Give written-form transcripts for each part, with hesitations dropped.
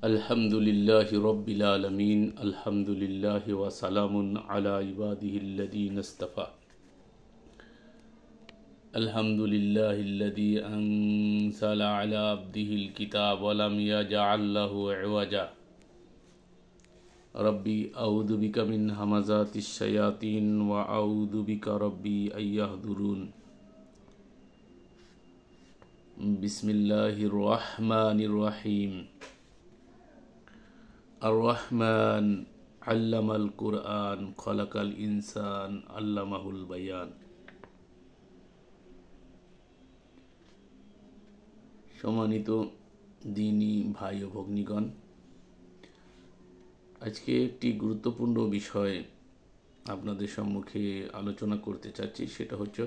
আলহামদুলিল্লাহি রব্বিল আলামিন আলহামদুলিল্লাহি ওয়া সালামুন আলা ইবাদিহিল্লাযীনা ইসতাফা আলহামদুলিল্লাহিল্লাযী আনজালা আলা আবদিহিল কিতাব ওয়া লাম ইয়াজআল লাহু ইওয়াজা রব্বি আউযু বিকা মিন হামাযাতিশ শায়াতিন ওয়া আউযু বিকা রব্বি আইয়াহদুরুন বিসমিল্লাহির রহমানির রহিম আর-রহমান আল্লামাল কুরআন খলাকাল ইনসান আল্লামাহুল বায়ান। সম্মানিত দ্বীনী ভাই ও ভগ্নীগণ, আজকে একটি গুরুত্বপূর্ণ বিষয় আপনাদের সম্মুখে আলোচনা করতে চাচ্ছি। সেটা হচ্ছে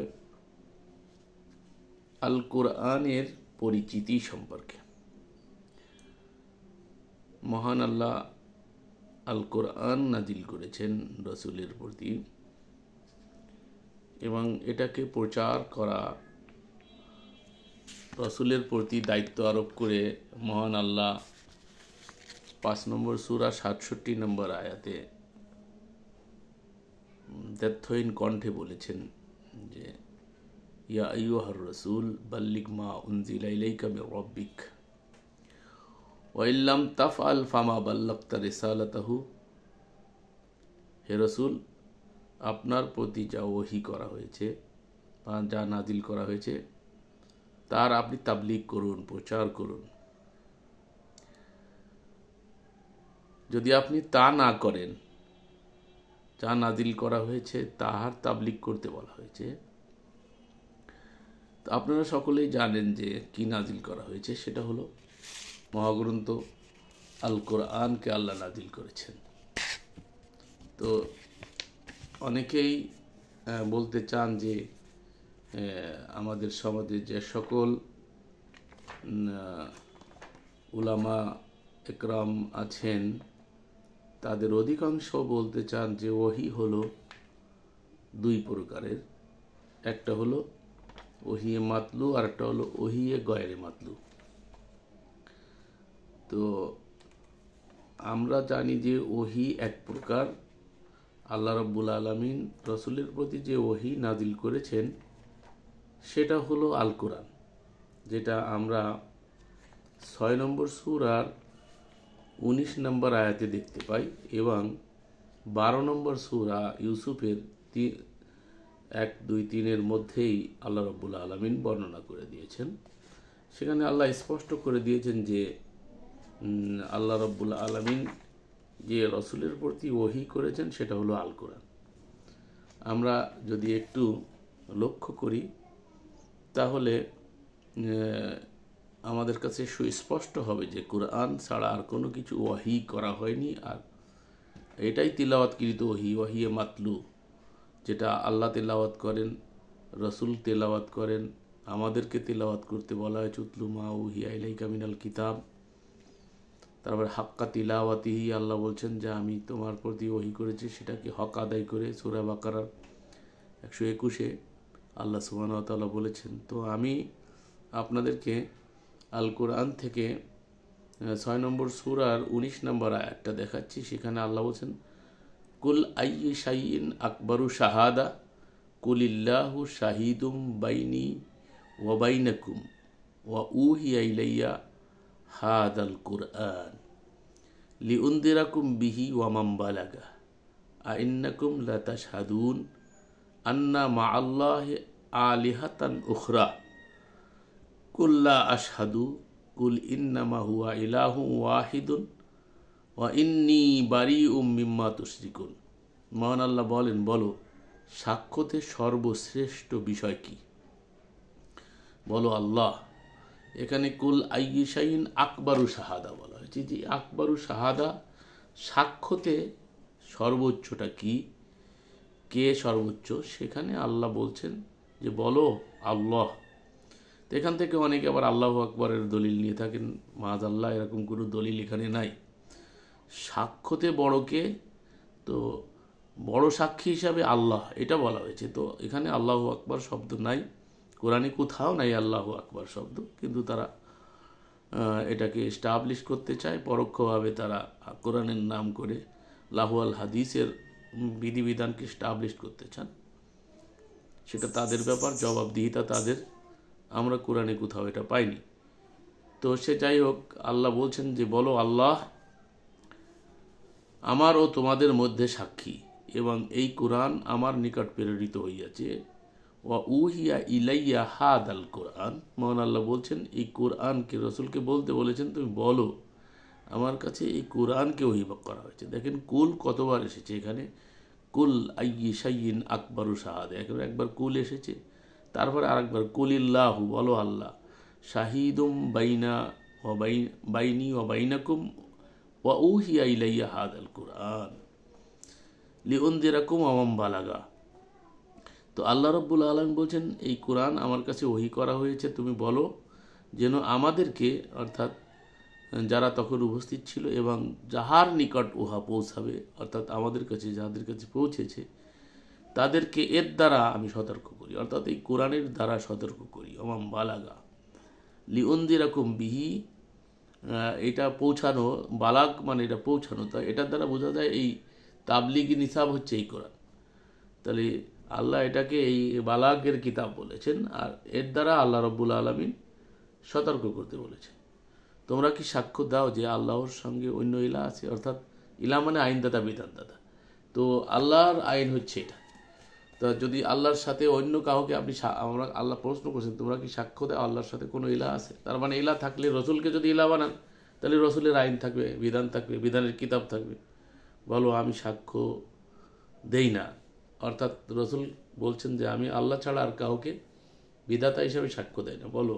আল কোরআনের পরিচিতি সম্পর্কে। মহান আল্লাহ আল কোরআন নাজিল করেছেন রসুলের প্রতি, এবং এটাকে প্রচার করা রসুলের প্রতি দায়িত্ব আরোপ করে মহান আল্লাহ 5 নম্বর সূরা 67 নম্বর আয়াতে দ্ব্যর্থহীন কণ্ঠে বলেছেন যে ইয়া আইয়ুহার রাসূল বাল্লিগ মা উনজিলা ইলাইকা মির রাব্বিক ওয়া ইল্লাম তাফআল ফামা বাল্লাগতা রিসালাতাহু। হে রাসূল, আপনার প্রতি যা ওহী করা হয়েছে বা যা নাজিল করা হয়েছে তার আপনি তাবলীগ করুন, প্রচার করুন। যদি আপনি তা না করেন, যা নাজিল করা হয়েছে তাহার তাবলীগ করতে বলা হয়েছে, তো আপনারা সকলেই জানেন যে কি নাজিল করা হয়েছে। সেটা হলো মহাগ্রন্থ আল কোরআনকে আল্লাহ নাজিল করেছেন। তো অনেকেই বলতে চান যে আমাদের সমাজে যে সকল উলামা একরাম আছেন তাদের অধিকাংশ বলতে চান যে ওহী হলো 2 প্রকারের। একটা হলো ওহিয়ে মাতলু, আর একটা হলো ওহিয়ে গয়রে মাতলু। তো আমরা জানি যে ওহী এক প্রকার। আল্লাহ রাব্বুল আলামিন রসুলের প্রতি যে ওহী নাজিল করেছেন সেটা হলো আল কোরআন, যেটা আমরা 6 নম্বর সূরার 19 নম্বর আয়াতে দেখতে পাই, এবং 12 নম্বর সূরা ইউসুফের 1, 2, 3 মধ্যেই আল্লাহ রাব্বুল আলামিন বর্ণনা করে দিয়েছেন। সেখানে আল্লাহ স্পষ্ট করে দিয়েছেন যে আল্লাহ রাব্বুল আলামিন যে রসুলের প্রতি ওহী করেছেন সেটা হলো আল কোরআন। আমরা যদি একটু লক্ষ্য করি তাহলে আমাদের কাছে সুস্পষ্ট হবে যে কোরআন ছাড়া আর কোনো কিছু ওহী করা হয়নি, আর এটাই তিলাওয়াতকৃত ওহী, ওহিয়ে মাতলু, যেটা আল্লাহ তেলাওয়াত করেন, রসুল তেলাওয়াত করেন, আমাদেরকে তেলাওয়াত করতে বলা হয় উতলু মা উহিয়া ইলাইকা মিনাল কিতাব। তারপরে হাক্কা তিলাওয়াতিহি, আল্লাহ বলছেন যে আমি তোমার প্রতি ওহী করেছি, সেটাকে হক আদায় করে। সূরা বাকারার 121-এ আল্লাহ সুবহানাহু ওয়া তাআলা বলেছেন। তো আমি আপনাদেরকে আল কোরআন থেকে 6 নম্বর সূরার 19 নম্বর আয়াতটা দেখাচ্ছি। সেখানে আল্লাহ বলছেন কুল আইয়ু শাইইন আকবারু শাহাদা কুলিল্লাহু শাহিদুম বাইনি ওয়া বাইনাকুম ওয়া উহিয়া ইলাইয়া হাদাল কুরআন লিউনদিরাকুম বিহি ওয়া মান বালাগা আইন্নাকুম লাতাশহাদুন আন্না মাআল্লাহি আলিহাতান উখরা কুল্লা আশহাদু কুল ইন্নামা হুয়া ইলাহু ওয়াহিদুন ওয়া ইন্নী বারিউম মিম্মা তুশরিকুন। মহান আল্লাহ বলেন, বলো সাক্ষ্যতে সর্বশ্রেষ্ঠ বিষয় কি? বলো আল্লাহ। এখানে কুল আইয়ু শাইইন আকবারু শাহাদা বলা হয়েছে, যে আকবারু শাহাদা, সাক্ষ্যতে সর্বোচ্চটা কি, কে সর্বোচ্চ? সেখানে আল্লাহ বলছেন যে বলো আল্লাহ। তো এখান থেকে অনেকে আবার আল্লাহু আকবরের দলিল নিয়ে থাকেন। মাআযাল্লাহ, এরকম কোনো দলিল এখানে নাই। সাক্ষ্যতে বড় কে? তো বড় সাক্ষী হিসাবে আল্লাহ, এটা বলা হয়েছে। তো এখানে আল্লাহু আকবর শব্দ নাই, কোরআনে কোথাও নাই আল্লাহু আকবর শব্দ, কিন্তু তারা এটাকে এস্টাবলিশ করতে চায়, পরোক্ষভাবে তারা কোরআনের নাম করে লাহুয়াল হাদিসের বিধিবিধানকে এস্টাবলিশ করতে চান। সেটা তাদের ব্যাপার, জবাবদিহিতা তাদের, আমরা কোরআনে কোথাও এটা পাইনি। তো সে যাই হোক, আল্লাহ বলছেন যে বলো আল্লাহ আমার ও তোমাদের মধ্যে সাক্ষী, এবং এই কোরআন আমার নিকট প্রেরিত হইয়াছে। ওয়া উহিয়া ইলাইয়া হাদাল কোরআন, মহান আল্লাহ বলছেন এই কোরআনকে, রসুলকে বলতে বলেছেন তুমি বলো আমার কাছে এই কোরআনকে ওহী করা হয়েছে। দেখেন কুল কতবার এসেছে এখানে, কুল আইয়ি শাইইন আকবারু শাহাদা, একবার কুল এসেছে, তারপরে আরেকবার কুলিল্লাহু, বলো আল্লাহ, শাহিদুম বাইনা ওয়া বাইনি ওয়া বাইনাকুম ওয়া উহিয়া ইলাইয়া হাদাল কোরআন লিউনদিরাকুম ওয়া মান বালাগা। তো আল্লাহ রাব্বুল আলামিন বলছেন এই কোরআন আমার কাছে ওহী করা হয়েছে, তুমি বলো যেন আমাদেরকে, অর্থাৎ যারা তখন উপস্থিত ছিল এবং যাহার নিকট উহা পৌঁছাবে, অর্থাৎ আমাদের কাছে যাদের কাছে পৌঁছেছে তাদেরকে এর দ্বারা আমি সতর্ক করি, অর্থাৎ এই কোরআনের দ্বারা সতর্ক করি। ওমাম বালাগা লিউনদিরাকুম বিহি, এটা পৌঁছানো, বালাগ মানে এটা পৌঁছানো, তাই এটার দ্বারা বোঝা যায় এই তাবলিগি নিসাব হচ্ছে এই কোরআন। তাহলে আল্লাহ এটাকে এই বালাগের কিতাব বলেছেন, আর এর দ্বারা আল্লাহ রাব্বুল আলামিন সতর্ক করতে বলেছেন। তোমরা কি সাক্ষ্য দাও যে আল্লাহর সঙ্গে অন্য ইলা আছে, অর্থাৎ ইলা মানে আইনদাতা বিধানদাতা। তো আল্লাহর আইন হচ্ছে এটা। তো যদি আল্লাহর সাথে অন্য কাউকে আপনি, আমরা আল্লাহ প্রশ্ন করছেন তোমরা কি সাক্ষ্য দাও আল্লাহর সাথে কোনো ইলা আছে, তার মানে ইলা থাকলে রসুলকে যদি ইলা বানান তাহলে রসুলের আইন থাকবে, বিধান থাকবে, বিধানের কিতাব থাকবে। বলো আমি সাক্ষ্য দেই না, অর্থাৎ রসুল বলছেন যে আমি আল্লাহ ছাড়া আর কাউকে বিধাতা হিসাবে সাক্ষ্য দেয় না। বলো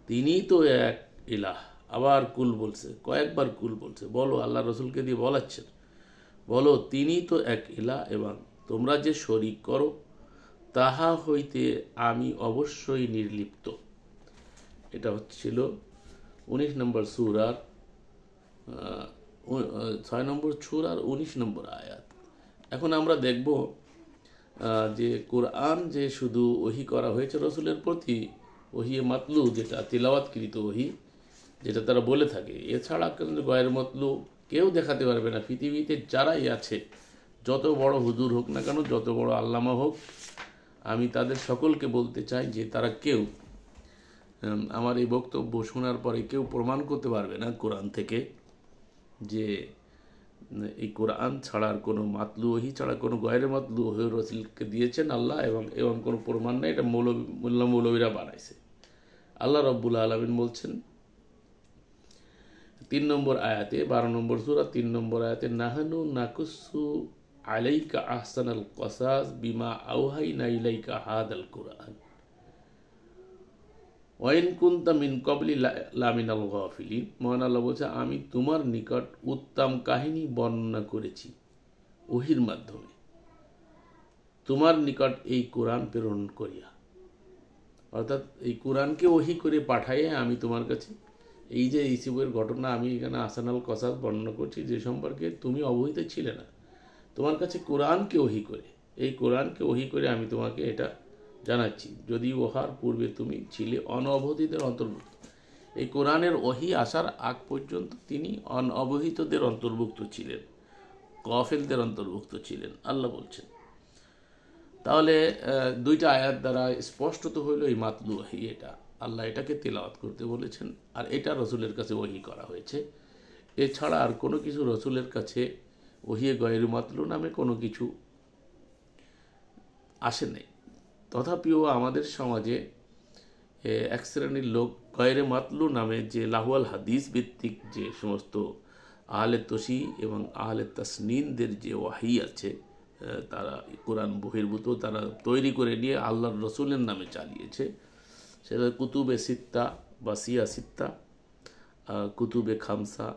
তিনিই তো এক ইলাহ, আবার কুল বলছে, কয়েকবার কুল বলছে, বলো আল্লাহ রসুলকে দিয়ে বলাচ্ছেন, বলো তিনি তো এক ইলাহ এবং তোমরা যে শরীক করো তাহা হইতে আমি অবশ্যই নির্লিপ্ত। এটা হচ্ছিল 19 নম্বর সূরার 6 নম্বর সূরার 19 নম্বর আয়াত। এখন আমরা দেখব যে কোরআন যে শুধু ওহী করা হয়েছে রসুলের প্রতি, ওহী মাতলু যেটা তিলাওয়াতকৃত ওহী, যেটা তারা বলে থাকে, এছাড়া কিন্তু গয়ের মতলু কেউ দেখাতে পারবে না। পৃথিবীতে যারাই আছে, যত বড় হুজুর হোক না কেন, যত বড় আল্লামা হোক, আমি তাদের সকলকে বলতে চাই যে তারা কেউ আমার এই বক্তব্য শোনার পরে কেউ প্রমাণ করতে পারবে না কোরআন থেকে যে এই কোরআন ছাড়ার কোনো মাতলু ওহী ছাড়া কোনো গয়ের মাতলু ওহী রসুলকে দিয়েছেন আল্লাহ, এবং কোনো প্রমাণ নেই, এটা মৌলবীরা বানাইছে। আল্লাহ রাব্বুল আলামিন বলছেন 3 নম্বর আয়াতে, 12 নম্বর সূরা 3 নম্বর আয়াতে, নাহানু নাকুসু আলাইকা আহসানাল কসাস বিমা আওহাইনা ইলাইকা হাদাল কোরআন ওয়াইন কুনতা মিন ক্বাবলি লামিনাল গাফিলিন। মহান আল্লাহ বলছে আমি তোমার নিকট উত্তম কাহিনী বর্ণনা করেছি ওহীর মাধ্যমে, তোমার নিকট এই কোরআন প্রেরণ করিয়া, অর্থাৎ এই কোরআনকে ওহী করে পাঠাইয়ে আমি তোমার কাছে, এই যে ইসিবের ঘটনা আমি এখানে আহসানাল কসাস বর্ণনা করছি, যে সম্পর্কে তুমি অবহিত ছিলে না, তোমার কাছে কোরআনকে ওহী করে, এই কোরআনকে ওহী করে আমি তোমাকে এটা জানাচ্ছি, যদি উহার পূর্বে তুমি ছিলে অনবহিতদের অন্তর্ভুক্ত। এই কোরআনের ওহী আসার আগ পর্যন্ত তিনি অনবহিতদের অন্তর্ভুক্ত ছিলেন, গাফিলদের অন্তর্ভুক্ত ছিলেন, আল্লাহ বলছেন। তাহলে দুইটা আয়াত দ্বারা স্পষ্টত হইল এই মাতলু ওহী, এটা আল্লাহ এটাকে তিলাওয়াত করতে বলেছেন, আর এটা রসুলের কাছে ওহী করা হয়েছে। এছাড়া আর কোনো কিছু রসুলের কাছে ওহী গয়রু মাতলু নামে কোনো কিছু আসে নেই। তথাপিও আমাদের সমাজে এক শ্রেণীর লোক গয়রে মাতলু নামে যে লাহুয়াল হাদিস ভিত্তিক যে সমস্ত আহলে তশি এবং আহলে তাসনিনদের যে ওয়াহি আছে, তারা কোরআন বহির্ভূত তারা তৈরি করে নিয়ে আল্লাহর রসুলের নামে চালিয়েছে। সেটা কুতুবে সিত্তা বা সিয়া সিত্তা, কুতুবে খামসা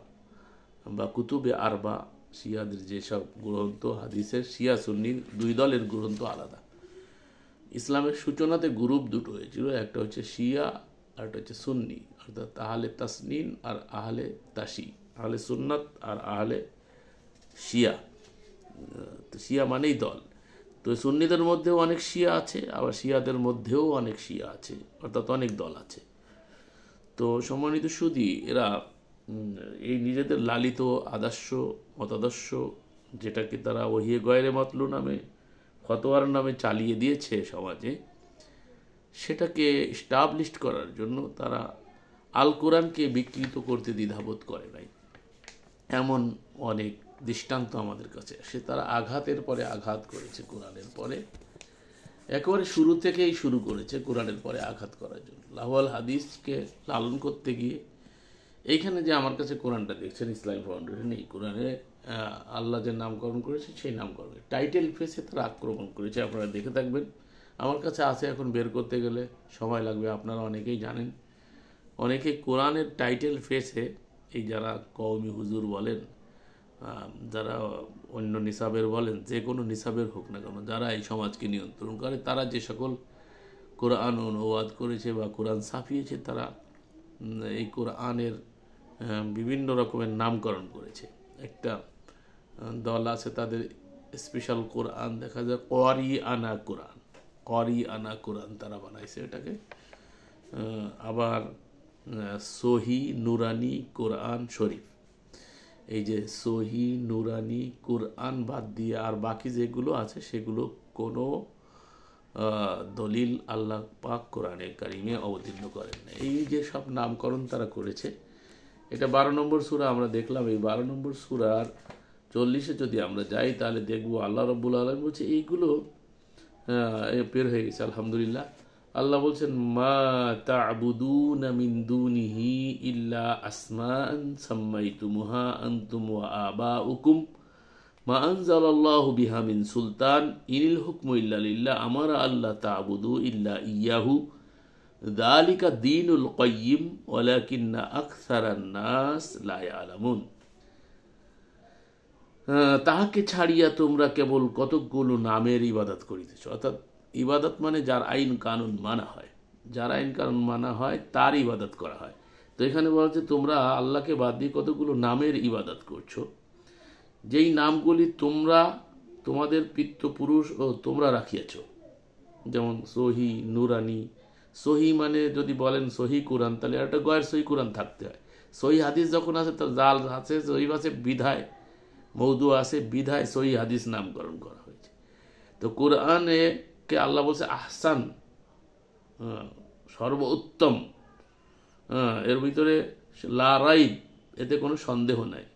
বা কুতুবে আরবা, শিয়াদের যেসব গ্রন্থ হাদিসের, শিয়া সুন্নি দুই দলের গ্রন্থ আলাদা। ইসলামের সূচনাতে গ্রুপ দুটো হয়েছিল, একটা হচ্ছে শিয়া আর একটা হচ্ছে সুন্নি, অর্থাৎ আহলে তাসনিন আর আহলে তাশি, আহলে সুন্নাত আর আহলে শিয়া। তো শিয়া মানেই দল। তো সুন্নিদের মধ্যেও অনেক শিয়া আছে, আবার শিয়াদের মধ্যেও অনেক শিয়া আছে, অর্থাৎ অনেক দল আছে। তো সম্মানিত সুধী, এরা এই নিজেদের লালিত আদর্শ মতাদর্শ, যেটাকে তারা ওহিয়ে গয়রে মাতলু নামে ফতোয়ার নামে চালিয়ে দিয়েছে সমাজে, সেটাকে স্টাবলিশ করার জন্য তারা আল কোরআনকে বিকৃত করতে দ্বিধাবোধ করে নাই। এমন অনেক দৃষ্টান্ত আমাদের কাছে আসে। তারা আঘাতের পরে আঘাত করেছে কোরআনের পরে, একেবারে শুরু থেকেই শুরু করেছে কোরআনের পরে আঘাত করার জন্য। লাহওয়াল হাদিসকে লালন করতে গিয়ে এইখানে যে আমার কাছে কোরআনটা দেখছেন ইসলামী ফাউন্ডেশন, এই কোরআনে আল্লাহ যে নামকরণ করেছে সেই নামকরণ টাইটেল ফেসে তারা আক্রমণ করেছে। আপনারা দেখে থাকবেন, আমার কাছে আছে, এখন বের করতে গেলে সময় লাগবে। আপনারা অনেকেই জানেন, অনেকে কোরআনের টাইটেল ফেসে, এই যারা কওমি হুজুর বলেন, যারা অন্য নিসাবের বলেন, যে কোনো নিসাবের হোক না কেন, যারা এই সমাজকে নিয়ন্ত্রণ করে, তারা যে সকল কোরআন অনুবাদ করেছে বা কোরআন ছাপিয়েছে, তারা এই কোরআনের বিভিন্ন রকমের নামকরণ করেছে। একটা দল আছে, তাদের স্পেশাল কোরআন দেখা যায় করি আনা কোরআন, করি আনা কোরআন তারা বানাইছে এটাকে। আবার সহি নুরানি কোরআন শরীফ, এই যে সহি নুরানি কোরআন বাদ দিয়ে আর বাকি যেগুলো আছে সেগুলো কোনো দলিল আল্লাহ পাক কোরআনে কারিমে অবতীর্ণ করেন না। এই যে সব নামকরণ তারা করেছে, এটা 12 নম্বর সূরা আমরা দেখলাম। এই 12 নম্বর সূরার 40-এ যদি আমরা যাই তাহলে দেখবো আল্লাহ রাব্বুল আলামিন বলছে এইগুলো বের হয়ে গেছে। আলহামদুলিল্লাহ, আল্লাহ বলছেন মা তা'বুদুনা মিন দুনিহি ইল্লা আসমাআন সাম্মাইতুমুহা আনতুম ওয়া আবাউকুম মা আনজালাল্লাহু বিহা মিন সুলতান ইনিল হুকমু ইল্লা লিল্লাহ আমারা আল্লাহ তা'বুদু ইল্লা ইয়াহু যালিকা দীনুল কাইয়্যিম ওয়ালাকিন্না আকসারান নাস লা ইয়ালামুন। তাহাকে ছাড়িয়া তোমরা কেবল কতকগুলো নামের ইবাদত করিতেছ। অর্থাৎ ইবাদত মানে যার আইন কানুন মানা হয়, যার আইন কানুন মানা হয় তার ইবাদত করা হয়। তো এখানে বলা হচ্ছে তোমরা আল্লাহকে বাদ দিয়ে কতগুলো নামের ইবাদত করছো, যেই নামগুলি তোমরা তোমাদের পিতৃপুরুষ ও তোমরা রাখিয়াছ। যেমন সহি নুরানি, সহি মানে যদি বলেন সহি কোরআন, তাহলে একটা গয়ের সহি কোরআন থাকতে হয়। সহি হাদিস যখন আছে তার জাল আছে, সহি আছে বিধায়, মৌদু আছে বিধায় সহি হাদিস নামকরণ করা হয়েছে। তো কোরআনে কে আল্লাহ বলছে আহসান, সর্বোত্তম, এর ভিতরে লা রাইব, এতে কোনো সন্দেহ নাই।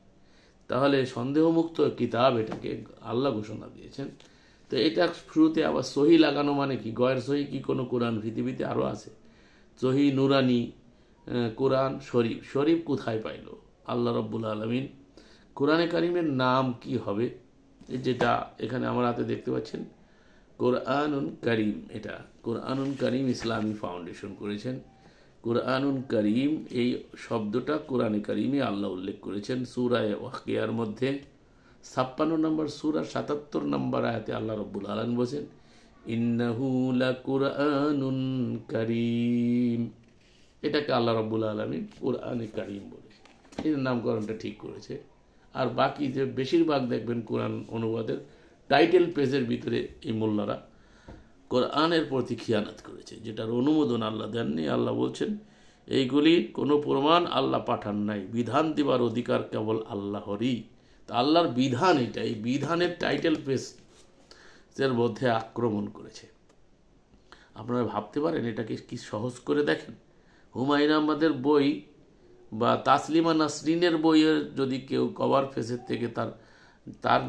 তাহলে সন্দেহমুক্ত কিতাব এটাকে আল্লাহ ঘোষণা দিয়েছেন। তো এটা শুরুতে আবার সহি লাগানো মানে কি? গয়ের সহি কি কোনো কোরআন পৃথিবীতে আরও আছে? সহি নুরানি কোরআন শরীফ, শরীফ কোথায় পাইল? আল্লাহ রাব্বুল আলামিন কোরআনে কারিমের নাম কি হবে? যেটা এখানে আমার হাতে দেখতে পাচ্ছেন কোরআনুন কারিম, এটা কোরআনুন কারিম ইসলামী ফাউন্ডেশন করেছেন। কোরআনুন কারিম এই শব্দটা কোরআনে কারিমে আল্লাহ উল্লেখ করেছেন সূরা ওয়াকিয়ার মধ্যে 56 নম্বর সূরা 77 নম্বর আয়াতে আল্লাহ রাব্বুল আলামিন বলেছেন ইন্নাহু লাকুরআনুন কারিম। এটাকে আল্লাহ রাব্বুল আলামিন কোরআনে কারিম বলেছে, এর নামকরণটা ঠিক করেছে। আর বাকি যে বেশিরভাগ দেখবেন কোরআন অনুবাদের টাইটেল পেজের ভিতরে এই মোল্লারা কোরআনের প্রতি খিয়ানত করেছে, যেটার অনুমোদন আল্লাহ দেননি। আল্লাহ বলছেন এইগুলি কোনো প্রমাণ আল্লাহ পাঠান নাই, বিধান দিবার অধিকার কেবল আল্লাহরই। তা আল্লাহর বিধান এটা, এই বিধানের টাইটেল পেজের মধ্যে আক্রমণ করেছে। আপনারা ভাবতে পারেন এটাকে কি সহজ করে দেখেন। হুমায়ুন আহমদের বই বা তাসলিমা নাসরিনের বইয়ের যদি কেউ কভার পেজের থেকে তার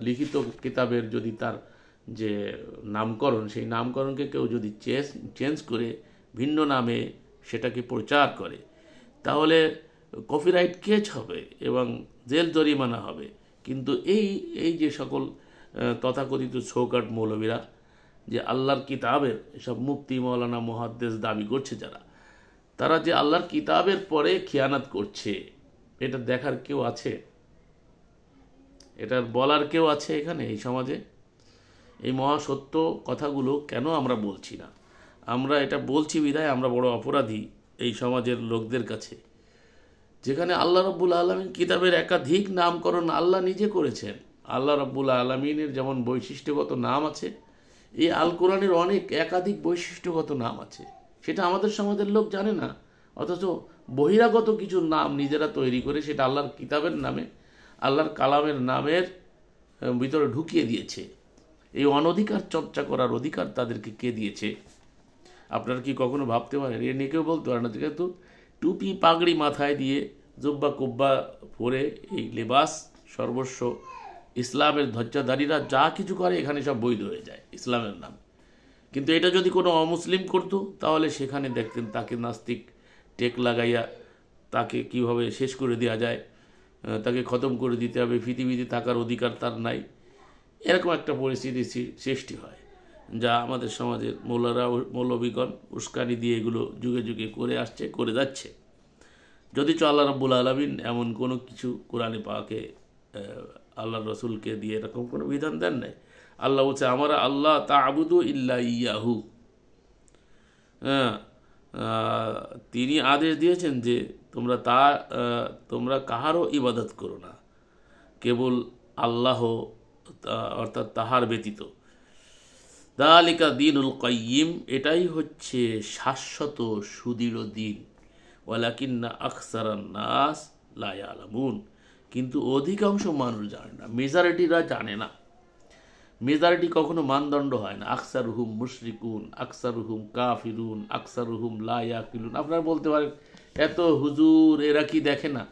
লিখিত কিতাবের যদি তার যে নামকরণ, সেই নামকরণকে কেউ যদি চেঞ্জ করে ভিন্ন নামে সেটাকে প্রচার করে, তাহলে কপিরাইট কেস হবে এবং জেল জরিমানা হবে। কিন্তু এই যে সকল তথাকথিত শৌকাট মৌলবীরা যে আল্লাহর কিতাবের এসব মুফতি মৌলানা মুহাদ্দিস দাবি করছে, তারা যে আল্লাহর কিতাবের পরে খিয়ানাত করছে, এটা দেখার কেউ আছে? এটা বলার কেউ আছে এখানে এই সমাজে? এই মহাসত্য কথাগুলো কেন আমরা বলছি না? আমরা এটা বলছি বিধায় আমরা বড় অপরাধী এই সমাজের লোকদের কাছে। যেখানে আল্লাহ রাব্বুল আলামিন কিতাবের একাধিক নামকরণ আল্লাহ নিজে করেছেন। আল্লাহ রাব্বুল আলামিনের যেমন বৈশিষ্ট্যগত নাম আছে, এই আল কোরআনের অনেক একাধিক বৈশিষ্ট্যগত নাম আছে, সেটা আমাদের সমাজের লোক জানে না। অথচ বহিরাগত কিছু নাম নিজেরা তৈরি করে সেটা আল্লাহর কিতাবের নামে, আল্লাহর কালামের নামের ভিতরে ঢুকিয়ে দিয়েছে। এই অনধিকার চর্চা করার অধিকার তাদেরকে কে দিয়েছে? আপনারা কি কখনো ভাবতে পারেন? এ নিয়ে কেউ বলতে পারে না। কিন্তু টুপি পাগড়ি মাথায় দিয়ে, জুব্বা কুব্বা পরে, এই লেবাস সর্বস্ব, ইসলামের ধ্বজাধারীরা যা কিছু করে এখানে সব বৈধ হয়ে যায় ইসলামের নাম। কিন্তু এটা যদি কোনো অমুসলিম করতো তাহলে সেখানে দেখতেন তাকে নাস্তিক টেক লাগাইয়া তাকে কিভাবে শেষ করে দেওয়া যায়, তাকে খতম করে দিতে হবে, পৃথিবীতে থাকার অধিকার তার নাই, এরকম একটা পরিস্থিতি সৃষ্টি হয়, যা আমাদের সমাজের মৌলবীগণ উস্কানি দিয়ে এগুলো যুগে যুগে করে আসছে, করে যাচ্ছে। যদি আল্লাহ রাব্বুল আলামিন এমন কোনো কিছু কোরআনে পাকে আল্লাহ রসুলকে দিয়ে এরকম কোনো বিধান দেন নাই। আল্লাহ বলছে আমরা আল্লাহ তা'বুদু ইল্লা ইয়াহু, হ্যাঁ, তিনি আদেশ দিয়েছেন যে তোমরা কাহারও ইবাদত করো না, কেবল আল্লাহ অর্থাৎ তাহার ব্যতীত। যালিকা দীনুল কাইয়িম, এটাই হচ্ছে শাশ্বত সুদৃঢ় দিন। ওয়ালাকিন্না আকসারান নাস লা ইয়ালামুন, কিন্তু অধিকাংশ মানুষ জানে না, মেজরিটিরা জানে না। মেজরিটি কখনো মানদণ্ড হয় না। আকসারুহুম মুশরিকুন, আকসারুহুম কাফিরুন, আকসারুহুম লা ইয়াকিলুন। আপনারা বলতে পারেন এত হুজুর এরা কি দেখে না,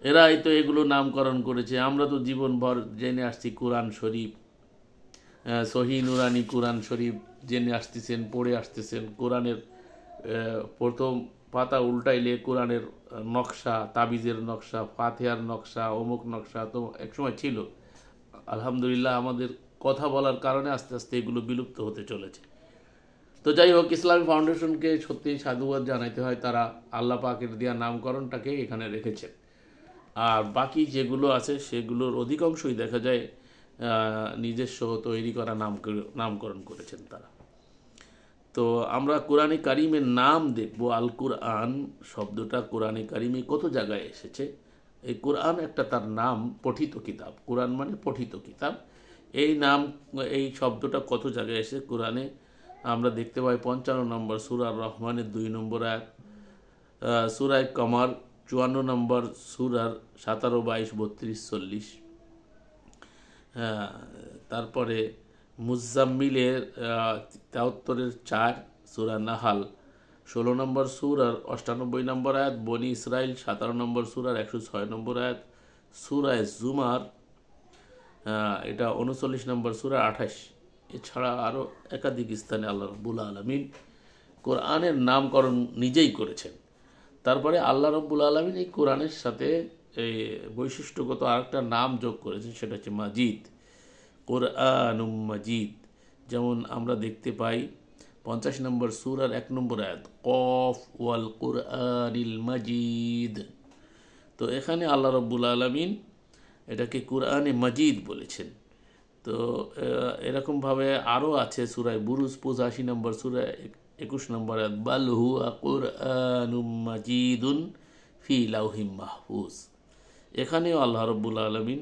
এরাই তো এগুলো নামকরণ করেছে, আমরা তো জীবনভর জেনে আসছি কোরআন শরীফ, সহি নুরানি কোরআন শরীফ জেনে আসতেছেন, পড়ে আসতেছেন। কোরআনের প্রথম পাতা উল্টাইলে কোরআনের নকশা, তাবিজের নকশা, ফাতিহার নকশা, অমুক নকশা তো একসময় ছিল। আলহামদুলিল্লাহ আমাদের কথা বলার কারণে আস্তে আস্তে এগুলো বিলুপ্ত হতে চলেছে। তো যাই হোক, ইসলামী ফাউন্ডেশনকে সত্যি সাধুবাদ জানাইতে হয়, তারা আল্লাহ পাকের দেওয়া নামকরণটাকে এখানে রেখেছেন। আর বাকি যেগুলো আছে সেগুলোর অধিকাংশই দেখা যায় নিজস্ব তৈরি করা নামকরণ করেছেন তারা। তো আমরা কোরআনে কারিমের নাম দেখব। আল কুরআন শব্দটা কোরআনে কারিমে কত জায়গায় এসেছে। এই কোরআন একটা তার নাম, পঠিত কিতাব। কোরআন মানে পঠিত কিতাব। এই শব্দটা কত জায়গায় এসে কোরআনে আমরা দেখতে পাই 55 নম্বর সূরা রহমানের 2 নম্বর আয়াত, সূরায়ে কমার 54 নম্বর সূরার 17, 22, 32, 40, তারপরে মুজাম্মিলের 73-এর 4, সূরা নাহাল 16 নম্বর সূরার 98 নম্বর আয়াত, বনি ইসরাইল 17 নম্বর সূরার 106 নম্বর আয়াত, সূরায়ে জুমার এটা 39 নম্বর সূরা 28। এছাড়া আরও একাধিক স্থানে আল্লাহ রাব্বুল আলামিন কোরআনের নামকরণ নিজেই করেছেন। তারপরে আল্লাহ রাব্বুল আলামিন এই কোরআনের সাথে এই বৈশিষ্ট্যগত আরেকটা নাম যোগ করেছেন, সেটা হচ্ছে মাজিদ, কোরআনুম মাজিদ। যেমন আমরা দেখতে পাই 50 নম্বর সূরার 1 নম্বর আয়াত, কফ ওয়াল কুরআনিল মাজিদ। তো এখানে আল্লাহ রাব্বুল আলামিন এটাকে কুরআনে মাজিদ বলেছেন। তো এরকমভাবে আরও আছে সূরায়ে বুরুজ 85 নম্বর সূরা 21 নম্বর আয়াত, বাল হুয়া কুরআনুম মাজিদুন ফি লাউহিম মাহফুজ। এখানেও আল্লাহ রাব্বুল আলামিন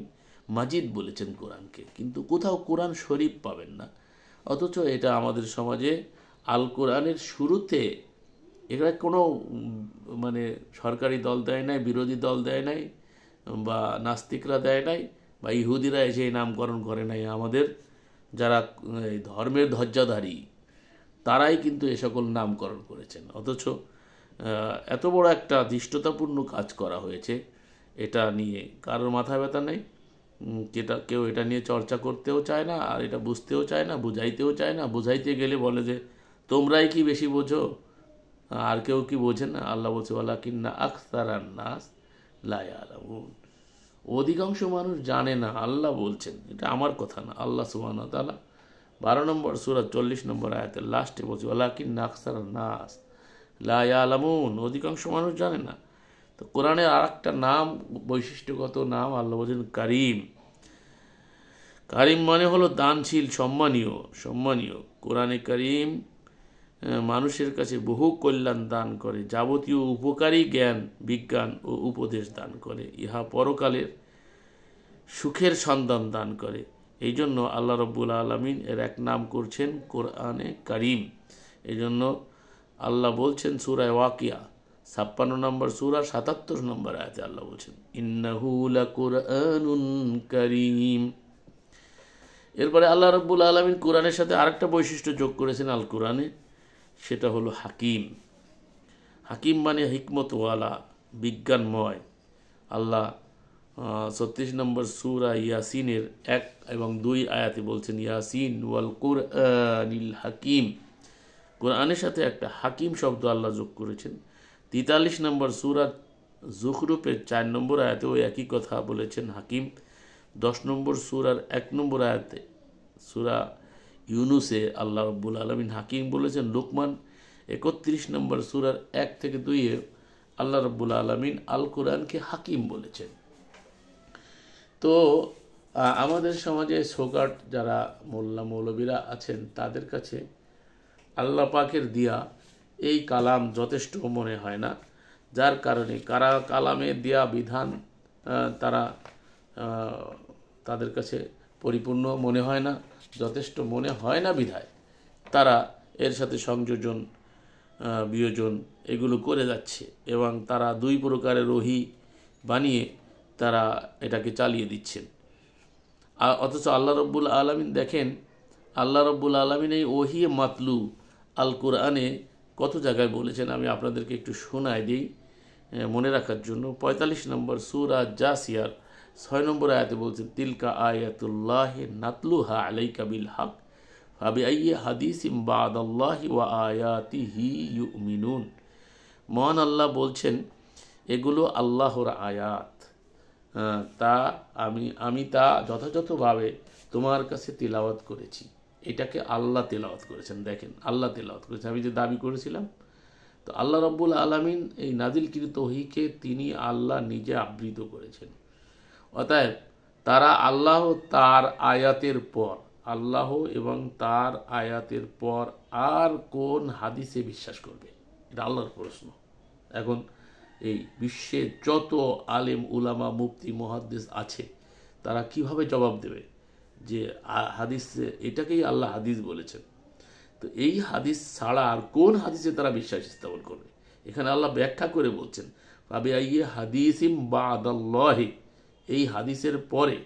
মাজিদ বলেছেন কোরআনকে, কিন্তু কোথাও কোরআন শরীফ পাবেন না। অথচ এটা আমাদের সমাজে আল কোরআনের শুরুতে এটা কোনো মানে সরকারি দল দেয় নাই, বিরোধী দল দেয় নাই, বা নাস্তিকরা দেয় নাই, বা ইহুদিরা এসে নামকরণ করে নাই। আমাদের যারা ধর্মের ধ্বজাধারী তারাই কিন্তু এ সকল নামকরণ করেছেন। অথচ এত বড় একটা ধৃষ্টতাপূর্ণ কাজ করা হয়েছে, এটা নিয়ে কারোর মাথা ব্যথা নেই। কেউ এটা নিয়ে চর্চা করতেও চায় না, আর এটা বুঝতেও চায় না, বুঝাইতেও চায় না। বুঝাইতে গেলে বলে যে তোমরাই কি বেশি বোঝো, আর কেউ কি বোঝে না? আল্লাহ বলছে ওয়ালাকিন্না আকসারান নাস লা ইয়ালামুন, অধিকাংশ মানুষ জানে না। আল্লাহ বলছেন, এটা আমার কথা না, আল্লাহ সুবহানাহু ওয়া তাআলা 12 নম্বর সূরা 40 নম্বর আয়াতের লাস্টে বলছে ওয়ালাকিন্না আকসারান নাস লা ইয়ালামুন, অধিকাংশ মানুষ জানে না। তো কোরআনের আর একটা নাম, বৈশিষ্ট্যগত নাম, আল্লাহ বলছেন কারিম। কারিম মানে হলো দানশীল, সম্মানীয়। কোরআনে কারিম মানুষের কাছে বহু কল্যাণ দান করে, যাবতীয় উপকারী জ্ঞান, বিজ্ঞান ও উপদেশ দান করে, ইহা পরকালের সুখের সন্ধান দান করে। এই জন্য আল্লাহ রাব্বুল আলামিন এর এক নাম করছেন কোরআনে কারিম। এই জন্য আল্লাহ বলছেন সূরা ওয়াকিয়া 56 নম্বর সূরা 77 নম্বর আয়াতে আল্লাহ বলছেন ইন্নাহু লাকুরআনুন কারীম। এরপরে আল্লাহ রাব্বুল আলামিন কোরআনের সাথে আরেকটা বৈশিষ্ট্য যোগ করেছেন আল কোরআনে, সেটা হলো হাকিম। হাকিম মানে হিকমতওয়ালা, বিজ্ঞানময়। আল্লাহ 36 নম্বর সূরা ইয়াসিনের 1 এবং 2 আয়াতে বলছেন ইয়াসিন ওয়াল কুরআনিল হাকিম। কোরআনের সাথে একটা হাকিম শব্দ আল্লাহ যোগ করেছেন। 43 নম্বর সূরা যুখরুফের 4 নম্বর আয়াতেও একই কথা বলেছেন হাকিম। 10 নম্বর সূরার 1 নম্বর আয়াতে সূরা ইউনুসে আল্লাহ রাব্বুল আলামিন হাকিম বলেছেন। লোকমান 31 নম্বর সূরার 1 থেকে 2-এ আল্লাহ রাব্বুল আলামিন আল কোরআনকে হাকিম বলেছেন। তো আমাদের সমাজে সোগাট যারা মোল্লা মৌলবীরা আছেন তাদের কাছে আল্লাহ পাকের দিয়া এই কালাম যথেষ্ট মনে হয় না, যার কারণে কালামে দেয়া বিধান তাদের কাছে পরিপূর্ণ মনে হয় না, যথেষ্ট মনে হয় না বিধায় তারা এর সাথে সংযোজন বিয়োজন এগুলো করে যাচ্ছে এবং তারা 2 প্রকারের ওহী বানিয়ে তারা এটাকে চালিয়ে দিচ্ছেন। অথচ আল্লাহ রাব্বুল আলামিন দেখেন, আল্লাহ রাব্বুল আলামিন এই ওহী মাতলু আল কোরআনে কত জায়গায় বলেছেন, আমি আপনাদেরকে একটু শোনাই দিই মনে রাখার জন্য। 45 নম্বর সূরা জাসিয়ার 6 নম্বর আয়াতে বলছেন তিলকা আয়াতুল্লাহি নাতলুহা আলাইকা বিল হক ফাবিআইয়ি হাদিসিম বাদাল্লাহি ওয়া আয়াতিহি ইউমিনুন। মহান আল্লাহ বলছেন এগুলো আল্লাহর আয়াত, তা আমি তা যথাযথভাবে তোমার কাছে তিলাওয়াত করেছি। এটাকে আল্লাহ তেলাওয়াত করেছেন। দেখেন, আল্লাহ তেলাওয়াত করেছেন। আমি যে দাবি করেছিলাম, তো আল্লাহ রাব্বুল আলামিন এই নাজিলকৃত ওহীকে তিনি আল্লাহ নিজে আবৃত করেছেন। অতএব তারা আল্লাহ তার আয়াতের পর, আল্লাহ এবং তার আয়াতের পর আর কোন হাদিসে বিশ্বাস করবে? এটা আল্লাহর প্রশ্ন। এখন এই বিশ্বে যত আলেম উলামা মুফতি মুহাদ্দিস আছে তারা কিভাবে জবাব দেবে যে হাদিস এটাকেই আল্লাহ হাদিস বলেছেন? তো এই হাদিস ছাড়া আর কোন হাদিসে তারা বিশ্বাস স্থাপন করবে? এখানে আল্লাহ ব্যাখ্যা করে বলছেন ফাবিআইয়ি হাদিসিম বাদাল্লাহি, এই হাদিসের পরে,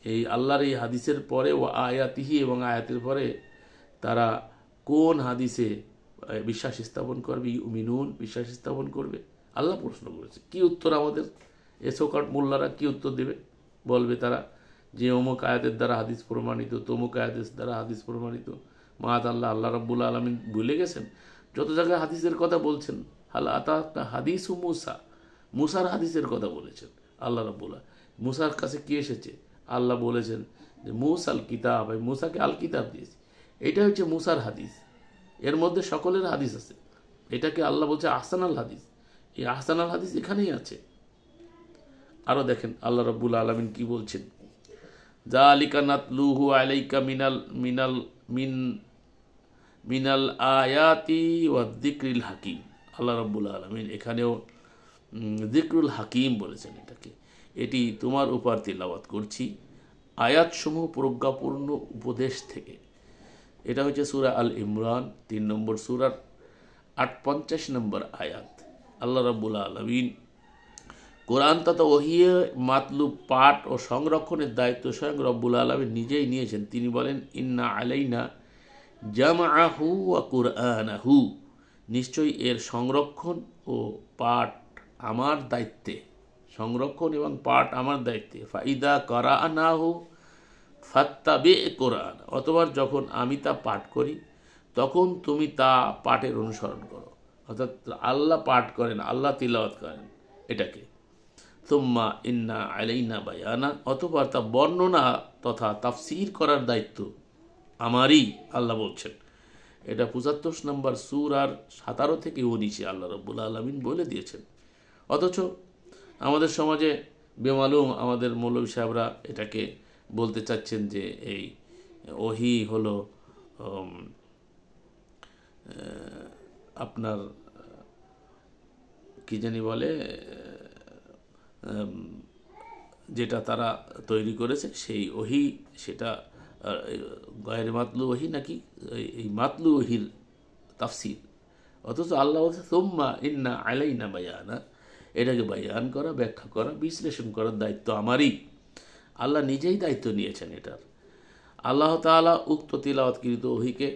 এই আল্লাহর এই হাদিসের পরে ও আয়াতিহি এবং আয়াতের পরে তারা কোন হাদিসে বিশ্বাস স্থাপন করবে? ইউমিনুন, বিশ্বাস স্থাপন করবে। আল্লাহ প্রশ্ন করেছে। কি উত্তর আমাদের এসোকাট মোল্লারা কি উত্তর দেবে? বলবে তারা যে অমুক আয়াতের দ্বারা হাদিস প্রমাণিত, তমুক আয়াতের দ্বারা হাদিস প্রমাণিত। আল্লাহ রাব্বুল আলামিন ভুলে গেছেন? যত জায়গায় হাদিসের কথা বলছেন, হাদিসু মুসা, মুসার হাদিসের কথা বলেছেন আল্লাহ রাব্বুল। মুসার কাছে কি এসেছে? আল্লাহ বলেছেন যে মুসাল কিতাব, আমি মুসাকে আল কিতাব দিয়েছি। এটা হচ্ছে মুসার হাদিস, এর মধ্যে সকলের হাদিস আছে। এটাকে আল্লাহ বলছে আহসানাল হাদিস। এই আহসানাল হাদিস এখানেই আছে। আরও দেখেন আল্লাহ রাব্বুল আলামিন কি বলছেন, যালিকা নাতলুহু আলাইকা মিনাল আয়াতি ওয়া যিকরিল হাকিম। আল্লাহ রাব্বুল আলামিন এখানেও যিকরুল হাকিম বলেছেন এটাকে। এটি তোমার উপর তিলাওয়াত করছি আয়াতসমূহ প্রজ্ঞাপূর্ণ উপদেশ থেকে। এটা হচ্ছে সূরা আল ইমরান 3 নম্বর সূরার 58 নম্বর আয়াত। আল্লাহ রাব্বুল আলামিন কোরআন তথা ওহিয়ে মাতলুব পাঠ ও সংরক্ষণের দায়িত্ব স্বয়ং রব্বুল আলামিন নিজেই নিয়েছেন। তিনি বলেন ইন্না আলাইনা জামআহু ওয়া কুরআনাহু, নিশ্চয়ই এর সংরক্ষণ ও পাঠ আমার দায়িত্বে, সংরক্ষণ এবং পাঠ আমার দায়িত্বে। ফাইদা করানাহু ফাত্তাবি কোরআন, অথবা যখন আমি তা পাঠ করি তখন তুমি তা পাঠের অনুসরণ করো। অর্থাৎ আল্লাহ পাঠ করেন, আল্লাহ তিলাওয়াত করেন এটাকে। সুম্মা ইন্না আলাইনা বায়ানা, অথবা তা বর্ণনা তথা তাফসীর করার দায়িত্ব আমারই, আল্লাহ বলছেন। এটা 75 নম্বর সূরার 17 থেকে 19 আল্লাহ রাব্বুল আলামিন বলে দিয়েছেন। অথচ আমাদের সমাজে বেমালুম আমাদের মৌলভী সাহেবরা এটাকে বলতে চাচ্ছেন যে এই ওহী হলো আপনার কি জানি বলে, যেটা তারা তৈরি করেছে সেই ওহী, সেটা গায়রে মাতলু ওহী নাকি এই মাতলু ওহীর তাফসীর, অথচ আল্লাহ বলছে সুম্মা ইন্না আলাইনা বায়ানা, এটাকে বায়ান করা, ব্যাখ্যা করা, বিশ্লেষণ করার দায়িত্ব আমারই। আল্লাহ নিজেই দায়িত্ব নিয়েছেন এটার। আল্লাহ তাআলা উক্ত তিলাওয়াতকৃত ওহীকে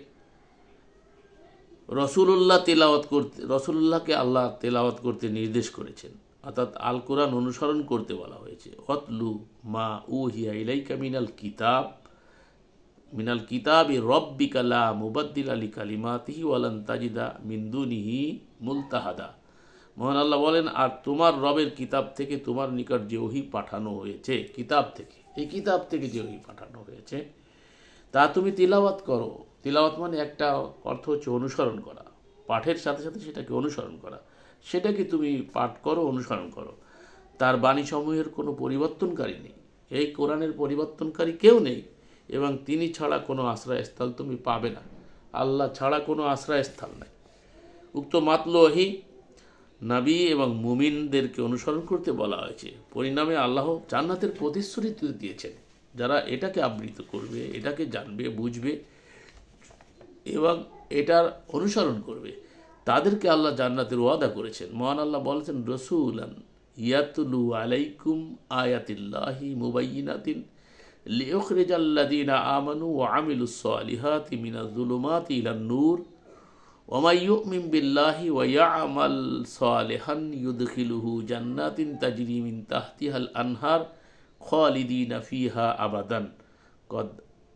রসুলুল্লাহকে আল্লাহ তেলাওয়াত করতে নির্দেশ করেছেন, অর্থাৎ আল কোরআন অনুসরণ করতে বলা হয়েছে। অতলু মা উহিয়া ইলাইকা মিনাল কিতাবি রব্বিকা লা মুবাদ্দিলা লিকালিমাতিহি ওয়ালান তাজিদা মিন দুনিহি মুলতাহাদা। মহান আল্লাহ বলেন, আর তোমার রবের কিতাব থেকে তোমার নিকট যে ওহী পাঠানো হয়েছে, কিতাব থেকে, এই কিতাব থেকে যে ওহী পাঠানো হয়েছে তা তুমি তিলাওয়াত করো। তিলাওয়াত মানে একটা অর্থ হচ্ছে অনুসরণ করা, পাঠের সাথে সাথে সেটাকে অনুসরণ করা, সেটাকে তুমি পাঠ করো, অনুসরণ করো। তার বাণীসমূহের কোনো পরিবর্তনকারী নেই, এই কোরআনের পরিবর্তনকারী কেউ নেই, এবং তিনি ছাড়া কোনো আশ্রয়স্থল তুমি পাবে না। আল্লাহ ছাড়া কোনো আশ্রয়স্থল নাই। উক্ত মাতলু ওহী নবী এবং মুমিনদেরকে অনুসরণ করতে বলা হয়েছে। পরিণামে আল্লাহ জান্নাতের প্রতিশ্রুতি দিয়েছেন। যারা এটাকে আবৃত করবে, এটাকে জানবে, বুঝবে এবং এটার অনুসরণ করবে, তাদেরকে আল্লাহ জান্নাতের ওয়াদা করেছেন। মহান আল্লাহ বলেছেন, রসুলান ইয়াতলু আলাইকুম আয়াতিল্লাহি মুবাইয়িনাতিন লিয়ুখরিজাল্লাযীনা আমানু ওয়া আমিলুস সালিহাতি মিনাজ যুলুমাতি ইলান নূর ওয়া মান ইউমিন বিল্লাহি ওয়া ইয়ামাল সালিহান ইউদখিলুহু জান্নাতিন তাজরি মিন তাহতিহাল আনহার খালিদিনা ফিহা আবাদান কদ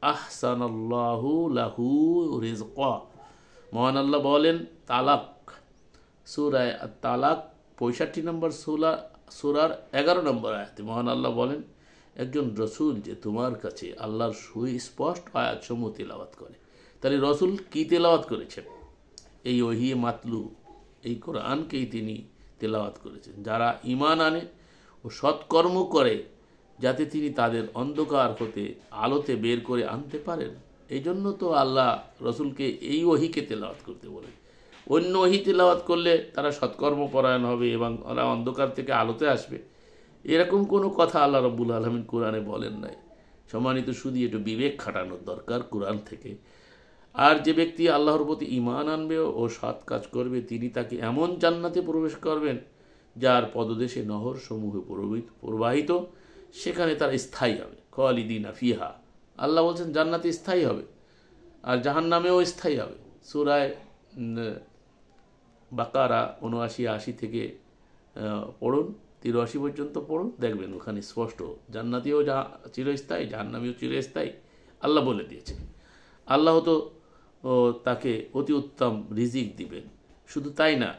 আহসানাল্লাহু লাহু রিজকা। মহান আল্লাহ বলেন, তালাক, সূরা তালাক 65 নম্বর সূরার 11 নম্বর আয়াতে মহান আল্লাহ বলেন, একজন রসুল যে তোমার কাছে আল্লাহর সুস্পষ্ট আয়াতসমূহ তেলাওয়াত করে। তাহলে রসুল কি তেলাওয়াত করেছেন? এই ওহী মাতলু, এই কোরআনকেই তিনি তেলাওয়াত করেছেন। যারা ঈমান আনে ও সৎকর্ম করে, যাতে তিনি তাদের অন্ধকার হতে আলোতে বের করে আনতে পারেন, এই জন্য তো আল্লাহ রসুলকে এই ওহীকে তেলাওয়াত করতে বলেন। অন্য ওহী তেলাওয়াত করলে তারা সৎকর্ম পরায়ণ হবে এবং ওরা অন্ধকার থেকে আলোতে আসবে, এরকম কোনো কথা আল্লাহ রাব্বুল আলামিন কোরআনে বলেন নাই। সম্মানিত শুধু একটু বিবেক খাটানোর দরকার কোরআন থেকে। আর যে ব্যক্তি আল্লাহর প্রতি ঈমান আনবে ও সৎ কাজ করবে, তিনি তাকে এমন জান্নাতে প্রবেশ করবেন যার পদদেশে নহর সমূহ প্রবাহিত, সেখানে তারা স্থায়ী হবে। খালিদিনা ফিহা, আল্লাহ বলছেন জান্নাতে স্থায়ী হবে, আর জাহান্নামেও স্থায়ী হবে। সূরা বাকারা 79-80 থেকে পড়ুন, 83 পর্যন্ত পড়ুন, দেখবেন ওখানে স্পষ্ট জান্নাতিও চিরস্থায়ী, জাহান্নামীও চিরস্থায়ী আল্লাহ বলে দিয়েছেন। আল্লাহ তো তাকে অতি উত্তম রিজিক দিবেন। শুধু তাই না,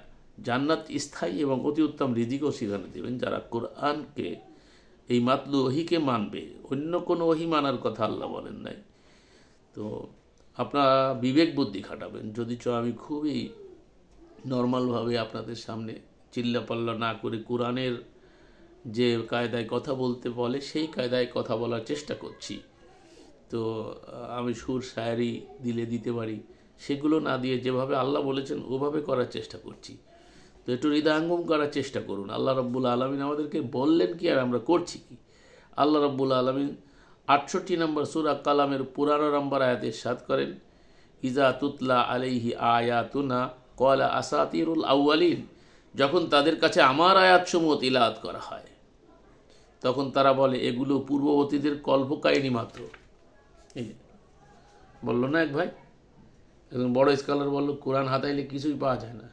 জান্নাত স্থায়ী এবং অতি উত্তম রিজিকও সেখানে দিবেন যারা কোরআনকে, এই মাতলু ওহীকে মানবে। অন্য কোনো ওহী মানার কথা আল্লাহ বলেন নাই। তো আপনারা বিবেক বুদ্ধি খাটাবেন। যদিচ আমি খুবই নর্মালভাবে আপনাদের সামনে চিল্লাপাল্লা না করে কোরআনের যে কায়দায় কথা বলতে বলে সেই কায়দায় কথা বলার চেষ্টা করছি। তো আমি সুর শায়েরি দিতে পারি, সেগুলো না দিয়ে যেভাবে আল্লাহ বলেছেন ওভাবে করার চেষ্টা করছি। তো একটু হৃদয়ঙ্গম করার চেষ্টা করুন। আল্লাহ রাব্বুল আলামিন আমাদেরকে বললেন কি আর আমরা করছি কি। আল্লাহ রাব্বুল আলামিন 68 নম্বর সূরা কালামের 15 নম্বর আয়াতে ইরশাদ করেন, ইজা তুতলা আলাইহি আয়াতুনা ক্বালা আসাতিরুল আউয়ালিন, যখন তাদের কাছে আমার আয়াতসমূহ তিলাওয়াত করা হয় তখন তারা বলে এগুলো পূর্ববর্তীদের কল্পকাহিনী মাত্র। এই বললো না এক ভাই, একজন বড় স্কলার বলল, কোরআন হাতাইলে কিছুই পাওয়া যায় না,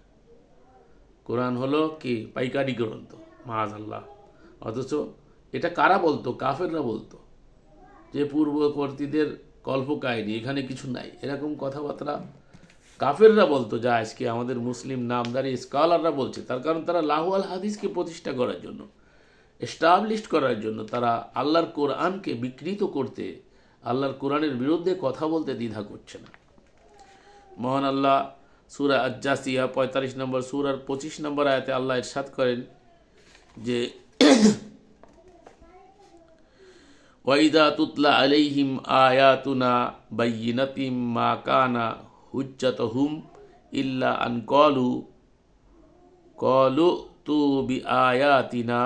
কোরআন হলো কি পাইকারি গ্রন্থ, মাআযাল্লাহ। অথচ এটা কারা বলতো? কাফেররা বলতো যে পূর্ববর্তীদের কল্পকাহিনী, এখানে কিছু নাই, এরকম কথাবার্তা কাফেররা বলতো, যা আজকে আমাদের মুসলিম নামদারি স্কলাররা বলছে। তার কারণ তারা লাহুয়াল হাদিসকে প্রতিষ্ঠা করার জন্য, এস্টাবলিশ করার জন্য, তারা আল্লাহর কোরআনকে বিকৃত করতে, আল্লাহর কোরআনের বিরুদ্ধে কথা বলতে দ্বিধা করছে না। মহান আল্লাহ সূরা আজ-জাসিয়া 45 নম্বর সূরার 25 নম্বর আয়াতে আল্লাহ ইরশাদ করেন যে ওয়াইদা তুতলা আলাইহিম আয়াতুনা বাইয়িনাতিম মা কানা হুজ্জাতুহুম ইল্লা আন ক্বালু তু বিআয়াতিনা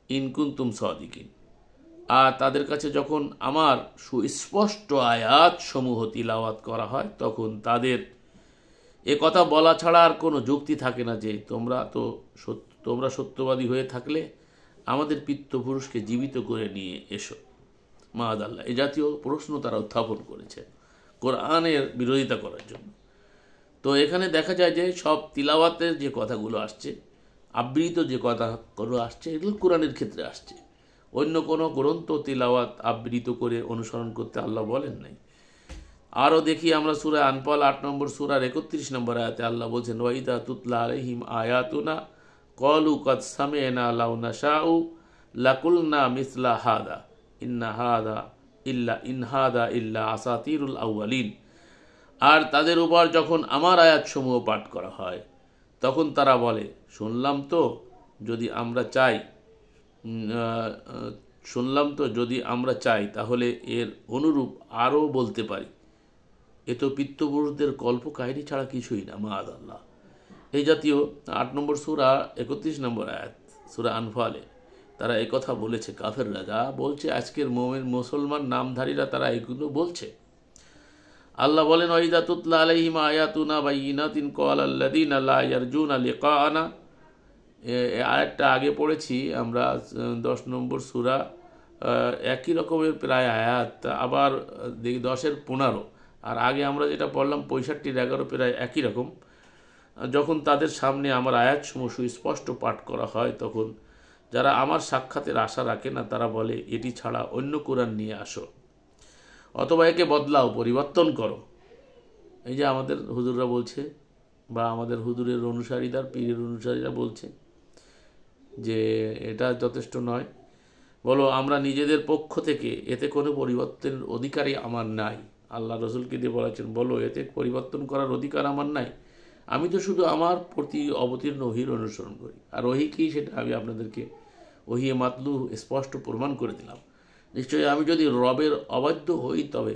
ইন কুনতুম সাদিকিন। আর তাদের কাছে যখন আমার সুস্পষ্ট আয়াত সমূহ তিলাওয়াত করা হয় তখন তাদের এ কথা বলা ছাড়া আর কোনো যুক্তি থাকে না যে তোমরা সত্যবাদী হয়ে থাকলে আমাদের পিতৃপুরুষকে জীবিত করে নিয়ে এসো মাআদাল্লাহ। এ জাতীয় প্রশ্ন তারা উত্থাপন করেছে কোরআনের বিরোধিতা করার জন্য। তো এখানে দেখা যায় যে সব তিলাওয়াতের যে কথাগুলো আসছে, আবৃত যে কথাগুলো আসছে, এগুলো কোরআনের ক্ষেত্রে আসছে। অন্য কোনো গ্রন্থ তিলাওয়াত আবৃত করে অনুসরণ করতে আল্লাহ বলেন নাই। আরও দেখি আমরা সূরা আনফাল 8 নম্বর সূরার 31 নম্বর আয়াতে আল্লাহ বলছেন, ওয়াইদা তুতলা আলাইহিম আয়াতুনা ক্বালু কাদ সামি'না লাউ নাশাউ লাকুলনা মিসলা হাদা ইন হাদা ইল্লা আসাতিরুল আউয়ালিন। আর তাদের উপর যখন আমার আয়াতসমূহ পাঠ করা হয় তখন তারা বলে, শুনলাম তো যদি আমরা চাই তাহলে এর অনুরূপ আরও বলতে পারি। এ তো পিতৃপুরুষদের কল্প কাহিনী ছাড়া কিছুই না মাআদাল্লাহ। এই জাতীয় 8 নম্বর সূরা 31 নম্বর আয়াত সূরা আনফালে তারা একথা বলেছে। কাফেররা যা বলছে, আজকের মুসলমান নামধারীরা তারা এগুলো বলছে। আল্লাহ বলেন, ওয়াইদা তুতলা আলাইহিম আয়াতুনা বাইয়িনাতিন ক্বালাল্লাযীনা লা ইয়ারজুনা লিকাআনা। এই আয়াতটা আগে পড়েছি আমরা 10 নম্বর সূরা, একই রকমের প্রায় আয়াত, আবার 10-এর 15, আর আগে আমরা যেটা পড়লাম 65-র 11 প্রায় একই রকম। যখন তাদের সামনে আমার আয়াতসমূহ সুস্পষ্ট পাঠ করা হয় তখন যারা আমার সাক্ষাতের আশা রাখে না তারা বলে, এটি ছাড়া অন্য কোরআন নিয়ে আসো, অথবা একে বদলাও, পরিবর্তন করো। এই যে আমাদের হুজুররা বলছে, বা আমাদের হুজুরের অনুসারীরা, পীরের অনুসারীরা বলছে যে এটা যথেষ্ট নয়, বলো আমরা নিজেদের পক্ষ থেকে এতে কোনো পরিবর্তনের অধিকারই আমার নাই। আল্লাহ রসুলকে দিয়ে বলেছেন, বলো এতে পরিবর্তন করার অধিকার আমার নাই, আমি তো শুধু আমার প্রতি অবতীর্ণ ওহীর অনুসরণ করি। আর ওহী কি সেটা আমি আপনাদেরকে ওহী মাতলু স্পষ্ট প্রমাণ করে দিলাম। নিশ্চয়ই আমি যদি রবের অবাধ্য হই তবে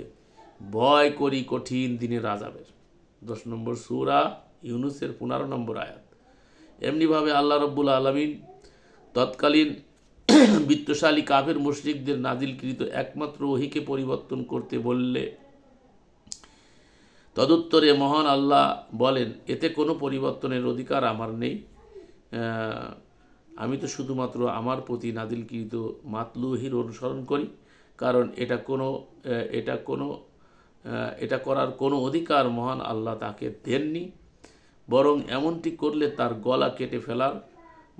ভয় করি কঠিন দিনের আযাবের। 10 নম্বর সূরা ইউনুসের 15 নম্বর আয়াত। এমনিভাবে আল্লাহ রব্বুল আলামিন তৎকালীন বিত্তশালী কাফের মুশরিকদের নাজিলকৃত একমাত্র ওহীকে পরিবর্তন করতে বললে তদুত্তরে মহান আল্লাহ বলেন, এতে কোনো পরিবর্তনের অধিকার আমার নেই, আমি তো শুধুমাত্র আমার প্রতি নাজিলকৃত মাতলু ওহীর অনুসরণ করি, কারণ এটা করার কোনো অধিকার মহান আল্লাহ তাকে দেননি, বরং এমনটি করলে তার গলা কেটে ফেলার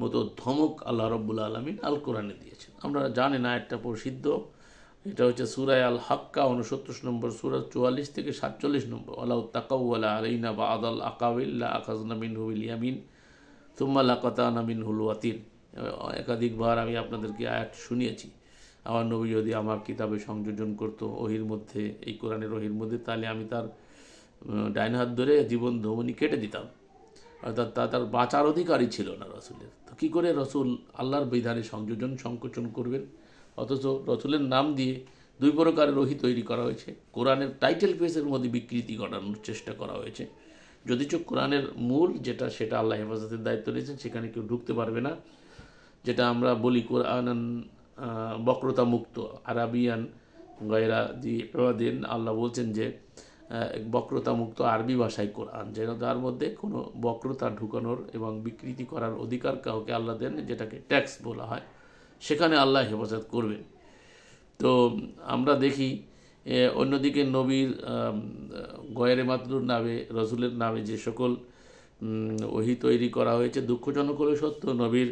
মতো ধমক আল্লাহ রব্বুল আলামিন আল কোরআনে দিয়েছেন। আমরা জানি না, একটা প্রসিদ্ধ, এটা হচ্ছে সূরা আল হাক্কা 69 নম্বর সূরা 44 থেকে 47 নম্বর। ওয়ালাউ তাকাওয়ালা আলাইনা বা'দাল আকাওয়িল লা আখাযনা মিনহু বিল ইয়ামিন সুম্মা লাকাতানা মিনহুল ওয়াতিন। একাধিকবার আমি আপনাদেরকে আয়াত শুনিয়েছি। আমার নবী যদি আমার কিতাবে সংযোজন করত ওহীর মধ্যে, এই কোরআনের ওহীর মধ্যে, তাহলে আমি তার ডাইন হাত ধরে জীবন ধমনী কেটে দিতাম। অর্থাৎ তার বাঁচার অধিকারই ছিল না রসুলের। তো কী করে রসুল আল্লাহর বিধানে সংকোচন করবেন? অথচ রসুলের নাম দিয়ে 2 প্রকারের ওহী তৈরি করা হয়েছে। কোরআনের টাইটেল পেজের মধ্যে বিকৃতি ঘটানোর চেষ্টা করা হয়েছে, যদিচ কোরআনের মূল যেটা সেটা আল্লাহ হেফাজতের দায়িত্ব নিয়েছেন, সেখানে কেউ ঢুকতে পারবে না। যেটা আমরা বলি কোরআন বক্রতা মুক্ত, আরাবিয়ান গায়রা দিন, আল্লাহ বলছেন যে বক্রতা মুক্ত আরবি ভাষায় কোরআন, যেন যার মধ্যে কোনো বক্রতা ঢুকানোর এবং বিকৃতি করার অধিকার কাউকে আল্লাহ দেন, যেটাকে ট্যাক্স বলা হয়, সেখানে আল্লাহ হেফাজত করবেন। তো আমরা দেখি অন্যদিকে নবীর গয়রে মাতলুর নামে, রসুলের নামে যে সকল ওহী তৈরি করা হয়েছে, দুঃখজনক হলে সত্য, নবীর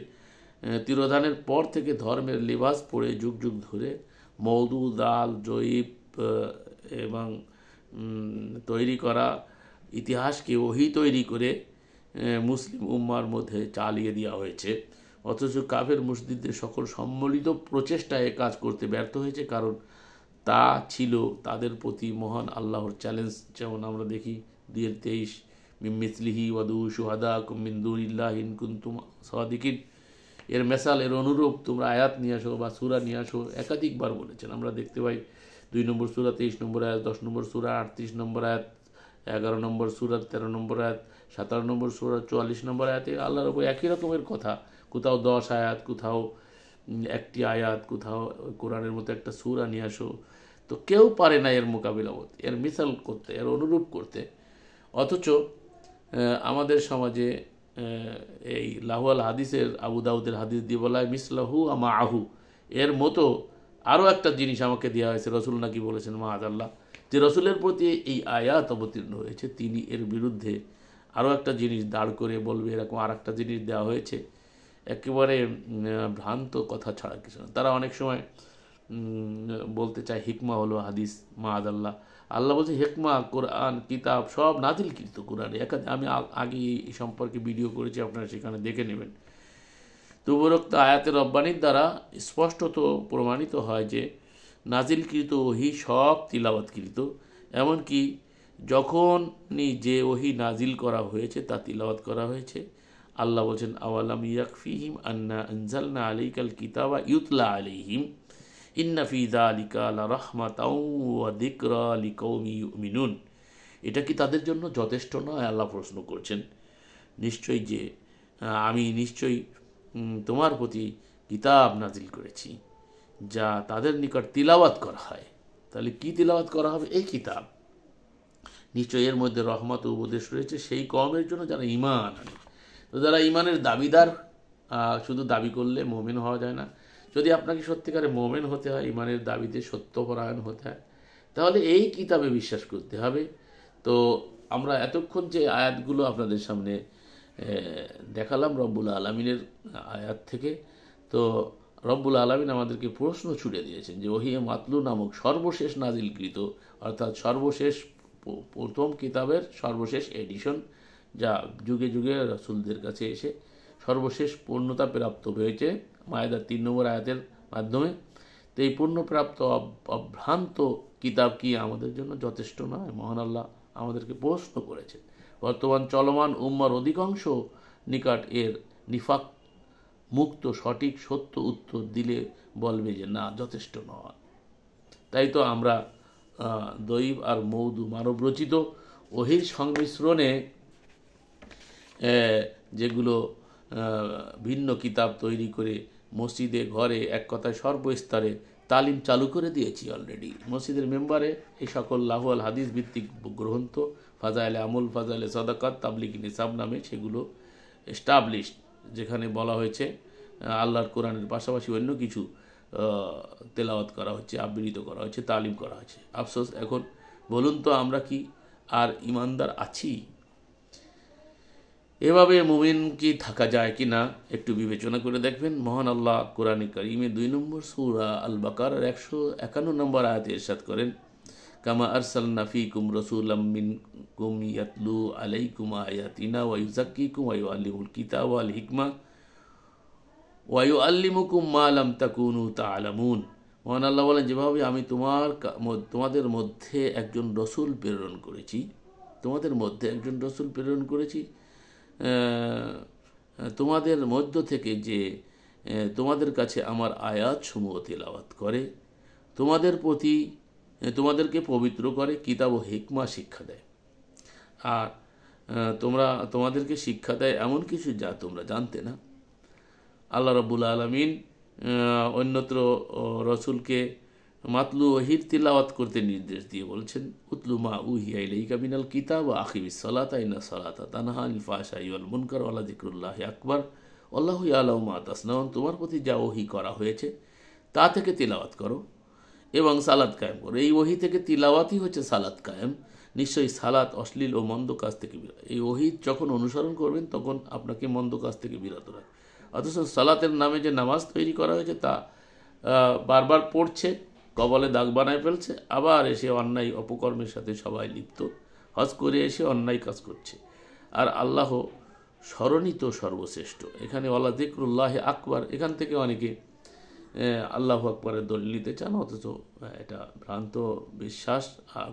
তিরোধানের পর থেকে ধর্মের লিবাস পরে যুগ যুগ ধরে মওদু, দাল, জয়ীব এবং তৈরি করা ইতিহাসকে ওহী তৈরি করে মুসলিম উম্মার মধ্যে চালিয়ে দেওয়া হয়েছে। অথচ কাফের মুশরিকদের সকল সম্মিলিত প্রচেষ্টায় কাজ করতে ব্যর্থ হয়েছে, কারণ তা ছিল তাদের প্রতি মহান আল্লাহর চ্যালেঞ্জ। যেমন আমরা দেখি 2-23 মিন মিসলিহি ওয়াদু শুহাদাকুম মিন দুনিল্লাহি ইন কুনতুম সাদিকিন, এর মেসাল, এর অনুরূপ তোমরা আয়াত নিয়ে আসো বা সূরা নিয়ে আসো, একাধিকবার বলেছেন। আমরা দেখতে পাই 2 নম্বর সূরা 23 নম্বর আয়াত, 10 নম্বর সূরা 38 নম্বর আয়াত, 11 নম্বর সূরা 13 নম্বর আয়াত, 17 নম্বর সূরা 44 নম্বর আয়াতে আল্লাহর উপর একই রকমের কথা। কোথাও 10 আয়াত, কোথাও 1টি আয়াত, কোথাও কোরআনের মতো একটা সূরা নিয়ে আসো। তো কেউ পারে না এর মোকাবিলা করতে, এর মিসাল করতে, এর অনুরূপ করতে। অথচ আমাদের সমাজে এই লাহুয়াল হাদিসের আবু দাউদের হাদিস দিয়ে বলা হয় মিসলাহু আমা আহু, এর মতো আরও একটা জিনিস আমাকে দেওয়া হয়েছে। রসুল নাকি বলেছেন মাআদাল্লাহ, যে রসুলের প্রতি এই আয়াত অবতীর্ণ হয়েছে, তিনি এর বিরুদ্ধে আরও একটা জিনিস দাঁড় করে বলবে এরকম আর একটা জিনিস দেওয়া হয়েছে। একেবারে ভ্রান্ত কথা ছাড়া কিছু না। তারা অনেক সময় বলতে চায় হিকমা হলো হাদিস, মাআদাল্লাহ। আল্লাহ বলছে হিকমা, কোরআন, কিতাব সব নাজিলকৃত কোরআনে। আমি আগে এই সম্পর্কে ভিডিও করেছি, আপনারা সেখানে দেখে নেবেন। তো উপরোক্ত আয়াতের রব্বানির দ্বারা স্পষ্টত প্রমাণিত হয় যে নাজিলকৃত ওহি সব তিলাওয়াতকৃত, এমনকি যখনই যে ওহি নাজিল করা হয়েছে তা তিলাওয়াত করা হয়েছে। আল্লাহ বলছেন আওয়ালাম ইয়াকফিহিম আন্না আনজালনা আলাইকাল কিতাবা ইউতলা আলাইহিম ইন্না ফি যালিকা লারাহমাতাও ওয়া যিকরা লিকাউমি ইউমিনুন। এটা কি তাদের জন্য যথেষ্ট নয়? আল্লাহ প্রশ্ন করছেন। নিশ্চয়ই যে আমি নিশ্চয়ই তোমার প্রতি কিতাব নাজিল করেছি যা তাদের নিকট তিলাওয়াত করা হয়। তাহলে কি তিলাওয়াত করা হবে? এই কিতাব। নিশ্চয়ই এর মধ্যে রহমত ও উপদেশ রয়েছে সেই কওমের জন্য যারা ঈমান আনে। তো যারা ঈমানের দাবিদার, শুধু দাবি করলে মোমেন হওয়া যায় না। যদি আপনাকে সত্যিকারে মোমেন হতে হয়, ঈমানের দাবিতে সত্যপরায়ণ হতে হয়, তাহলে এই কিতাবে বিশ্বাস করতে হবে। তো আমরা এতক্ষণ যে আয়াতগুলো আপনাদের সামনে দেখালাম রব্বুল আলামিনের আয়াত থেকে, তো রব্বুল আলামিন আমাদেরকে প্রশ্ন ছুড়ে দিয়েছেন যে ওহিয়ে মাতলু নামক সর্বশেষ নাজিলকৃত, অর্থাৎ সর্বশেষ প্রথম কিতাবের সর্বশেষ এডিশন, যা যুগে যুগে রাসূলদের কাছে এসে সর্বশেষ পূর্ণতা প্রাপ্ত হয়েছে মায়েদার 3 নম্বর আয়াতের মাধ্যমে। তো এই পূর্ণপ্রাপ্ত অভ্রান্ত কিতাব কি আমাদের জন্য যথেষ্ট নয়? মহান আল্লাহ আমাদেরকে প্রশ্ন করেছেন। বর্তমান চলমান উম্মার অধিকাংশ নিকট এর নিফাক মুক্ত সঠিক সত্য উত্তর দিলে বলবে যে না, যথেষ্ট নয়। তাই তো আমরা দৈব আর মৌদু মানবরচিত ওহির সংমিশ্রণে যেগুলো ভিন্ন কিতাব তৈরি করে মসজিদে, ঘরে, এক কথায় সর্বস্তরে তালিম চালু করে দিয়েছি অলরেডি। মসজিদের মেম্বারে এই সকল লাহুয়াল হাদিস ভিত্তিক গ্রন্থ, ফাজাইলে আমল, ফাজাইলে সাদাকাত, তাবলিগ নিসাব নামে সেগুলো এস্টাবলিশড, যেখানে বলা হয়েছে আল্লাহর কোরআনের পাশাপাশি অন্য কিছু তেলাওয়াত করা হচ্ছে, আবৃত্তি করা হচ্ছে, তালিম করা হচ্ছে। আফসোস, এখন বলুন তো আমরা কি আর ইমানদার আছি? এভাবে মুমিন কি থাকা যায় কি না একটু বিবেচনা করে দেখবেন। মহান আল্লাহ কোরআনে কারিমে 2 নম্বর সূরা আল বাকারার 151 নম্বর আয়াতে ইরশাদ করেন, কামা আরসালনা ফীকুম রাসূলাম মিনকুম ইয়াতলু আলাইকুম আয়াতিনা ওয়া ইউযাক্কিকুম ওয়া ইউআল্লিমুল কিতাবা ওয়াল হিকমা ওয়া ইউআল্লিমুকুম মা লাম তাকুনু তা'লামুন। মহান আল্লাহ বলেন, যেভাবে আমি তোমাদের মধ্যে একজন রসুল প্রেরণ করেছি, তোমাদের মধ্য থেকে যে তোমাদের কাছে আমার আয়াত সমূহ তিলাওয়াত করে, তোমাদেরকে পবিত্র করে, কিতাব ও হিকমা শিক্ষা দেয়, আর তোমাদেরকে শিক্ষা দেয় এমন কিছু যা তোমরা জানতে না। আল্লাহ রাব্বুল আলামিন অন্যত্র রসুলকে মাতলু ওহির তিলাওয়াত করতে নির্দেশ দিয়ে বলছেন, উতলু মা উহিয়া ইলাইকা মিনাল কিতাব ওয়া আকিমিস সালাতা ইন্না সালাতা তানহা আনিল ফাহশাই ওয়াল মুনকার ওয়া লাযিকরুল্লাহি আকবার আল্লাহু ইয়ালামু মা তাসনাউন। তোমার প্রতি যা ওহি করা হয়েছে তা থেকে তিলাওয়াত করো এবং সালাত কায়েম করো। এই ওহি থেকে তিলাওয়াতই হচ্ছে সালাত কায়েম। নিশ্চয়ই সালাত অশ্লীল ও মন্দ কাজ থেকে বিরত। এই ওহি যখন অনুসরণ করবেন তখন আপনাকে মন্দ কাজ থেকে বিরত রাখবে। অথচ সালাতের নামে যে নামাজ তৈরি করা হয়েছে তা বারবার পড়ছে, কবলে দাগ বানায় ফেলছে, আবার এসে অন্যায় অপকর্মের সাথে সবাই লিপ্ত, হজ করে এসে অন্যায় কাজ করছে। আর আল্লাহ স্মরণিত সর্বশ্রেষ্ঠ। এখানে ওয়ালা যিকরুল্লাহি আকবার, এখান থেকে অনেকে আল্লাহু আকবরের দলিল নিতে চান, অথচ এটা ভ্রান্ত বিশ্বাস,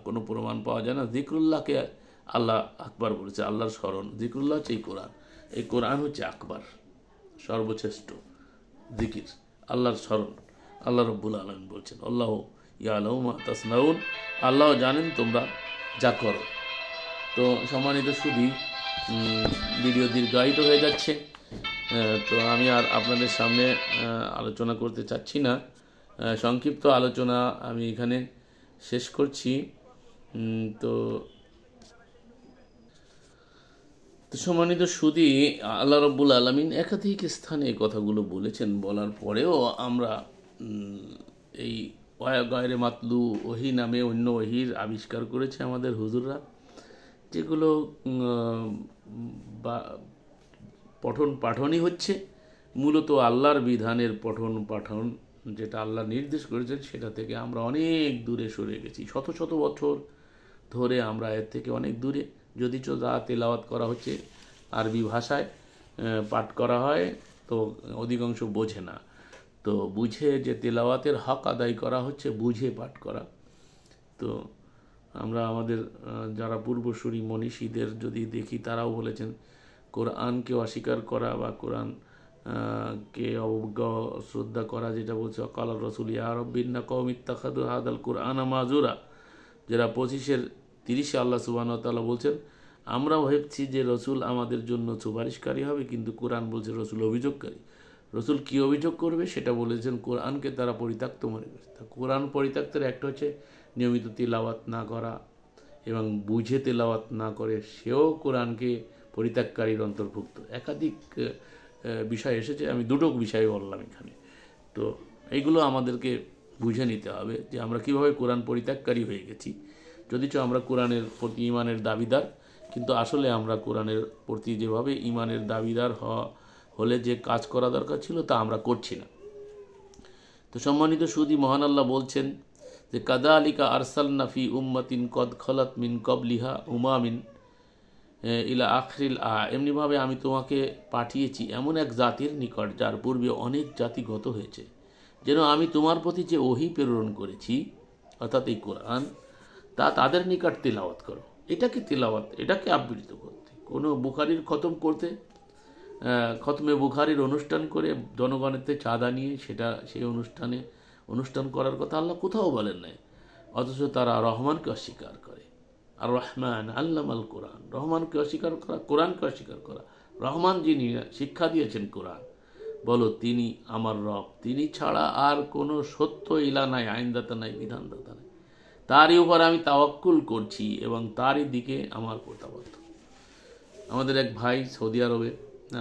কোনো প্রমাণ পাওয়া যায় না। যিকরুল্লাহকে আল্লাহ আকবার বলেছে, আল্লাহর স্মরণ। যিকরুল্লাহ হচ্ছে এই কোরআন হচ্ছে আকবার, সর্বশ্রেষ্ঠ জিকির, আল্লাহর স্মরণ। আল্লাহ রাব্বুল আলামিন বলছেন, আল্লাহু ইয়ালামু মা তাসনাউন, আল্লাহ জানেন তোমরা যা করো। তো সম্মানিত সুধী, ভিডিও দীর্ঘায়িত হয়ে যাচ্ছে, তো আমি আর আপনাদের সামনে আলোচনা করতে চাচ্ছি না। সংক্ষিপ্ত আলোচনা আমি এখানে শেষ করছি। তো তো সম্মানিত সুদী, আল্লাহ রব্বুল আলমিন একাধিক স্থানে এই কথাগুলো বলেছেন। বলার পরেও আমরা এই গায়রে মাতলু ওহি নামে অন্য ওহির আবিষ্কার করেছে আমাদের হুজুররা, যেগুলো পঠন পাঠনই হচ্ছে মূলত আল্লাহর বিধানের পঠন পাঠন, যেটা আল্লাহ নির্দেশ করেছেন সেটা থেকে আমরা অনেক দূরে সরে গেছি। শত শত বছর ধরে আমরা এর থেকে অনেক দূরে। যদিচ যা তেলাওয়াত করা হচ্ছে আরবি ভাষায় পাঠ করা হয়, তো অধিকাংশ বোঝে না। তো বুঝে যে তেলাওয়াতের হক আদায় করা হচ্ছে, বুঝে পাঠ করা। তো আমরা আমাদের যারা পূর্বসূরি মনীষীদের যদি দেখি, তারাও বলেছেন কোরআনকে অস্বীকার করা বা কোরআন কে অবজ্ঞা শ্রদ্ধা করা, যেটা বলছে অকাল রসুল ইয়া রব্বিন্না কওম ইত্তাখাযু হাদাল কুরআন মাজুরা, যারা 25-30 আল্লাহ সুবহানাহু ওয়া তাআলা বলছেন আমরা ভাবছি যে রসুল আমাদের জন্য সুপারিশকারী হবে, কিন্তু কোরআন বলছে রসুল অভিযোগকারী। রসুল কি অভিযোগ করবে সেটা বলেছেন, কোরআনকে তারা পরিত্যক্ত মনে করছে। কোরআন পরিত্যক্তের একটা হচ্ছে নিয়মিত তিলাওয়াত না করা, এবং বুঝে তেলাওয়াত না করে সেও কোরআনকে পরিত্যাগকারীর অন্তর্ভুক্ত। একাধিক বিষয় এসেছে, আমি দুটো বিষয় বললাম এখানে। তো এইগুলো আমাদেরকে বুঝে নিতে হবে যে আমরা কিভাবে কোরআন পরিত্যাগকারী হয়ে গেছি। যদিচ আমরা কোরআনের প্রতি ঈমানের দাবিদার, কিন্তু আসলে আমরা কোরআনের প্রতি যেভাবে ঈমানের দাবিদার হলে যে কাজ করা দরকার ছিল তা আমরা করছি না। তো সম্মানিত সুদী, মহান আল্লাহ বলছেন যে কাযালিকা আরসালনা ফি উম্মাতিন কদ খলাত মিন ক্বাবলিহা উমামিন ইলা আখরিল এমনিভাবে আমি তোমাকে পাঠিয়েছি এমন এক জাতির নিকট যার পূর্বে অনেক জাতি গত হয়েছে, যেন আমি তোমার প্রতি যে ওহী প্রেরণ করেছি অর্থাৎ এই কোরআন, তা তাদের নিকট তেলাওয়াত করো। এটাকে তেলাওয়াত, এটাকে আবৃত্তি করতে, কোনো বুখারির খতম করতে, খতমে বুখারির অনুষ্ঠান করে জনগণের চাঁদা নিয়ে সেই অনুষ্ঠান করার কথা আল্লাহ কোথাও বলেন নাই। অথচ তারা রহমানকে অস্বীকার করে। আর রহমান আল্লামাল কোরআন, রহমানকে অস্বীকার করা, কোরআনকে অস্বীকার করা। রহমান যিনি শিক্ষা দিয়েছেন কোরআন, বলো তিনি আমার রব, তিনি ছাড়া আর কোনো সত্য ইলা নাই, আইনদাতা নাই, বিধানদাতা নাই, তারই উপর আমি তাওয়াক্কুল করছি এবং তারই দিকে আমার প্রত্যাবর্ত। আমাদের এক ভাই সৌদি আরবে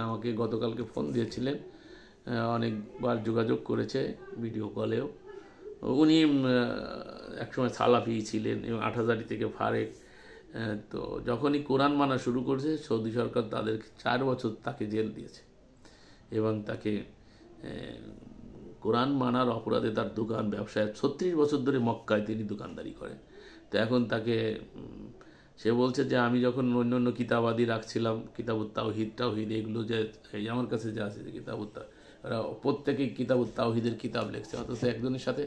আমাকে গতকালকে ফোন দিয়েছিলেন, অনেকবার যোগাযোগ করেছে ভিডিও কলেও। উনি একসময় সালাফি ছিলেন এবং 8,000 থেকে ফারেক। তো যখনই কোরআন মানা শুরু করেছে, সৌদি সরকার তাদেরকে 4 বছর তাকে জেল দিয়েছে এবং তাকে কোরআন মানার অপরাধে তার দোকান ব্যবসায় 36 বছর ধরে মক্কায় তিনি দোকানদারি করেন। তো এখন তাকে সে বলছে যে আমি যখন অন্য অন্য কিতাবাদি রাখছিলাম, কিতাবুত তাওহীদ এগুলো যে এই আমার কাছে যে আছে যে কিতাবুত, প্রত্যেকেই কিতাবুত তাওহীদের কিতাব লিখছে, অথচ একজনের সাথে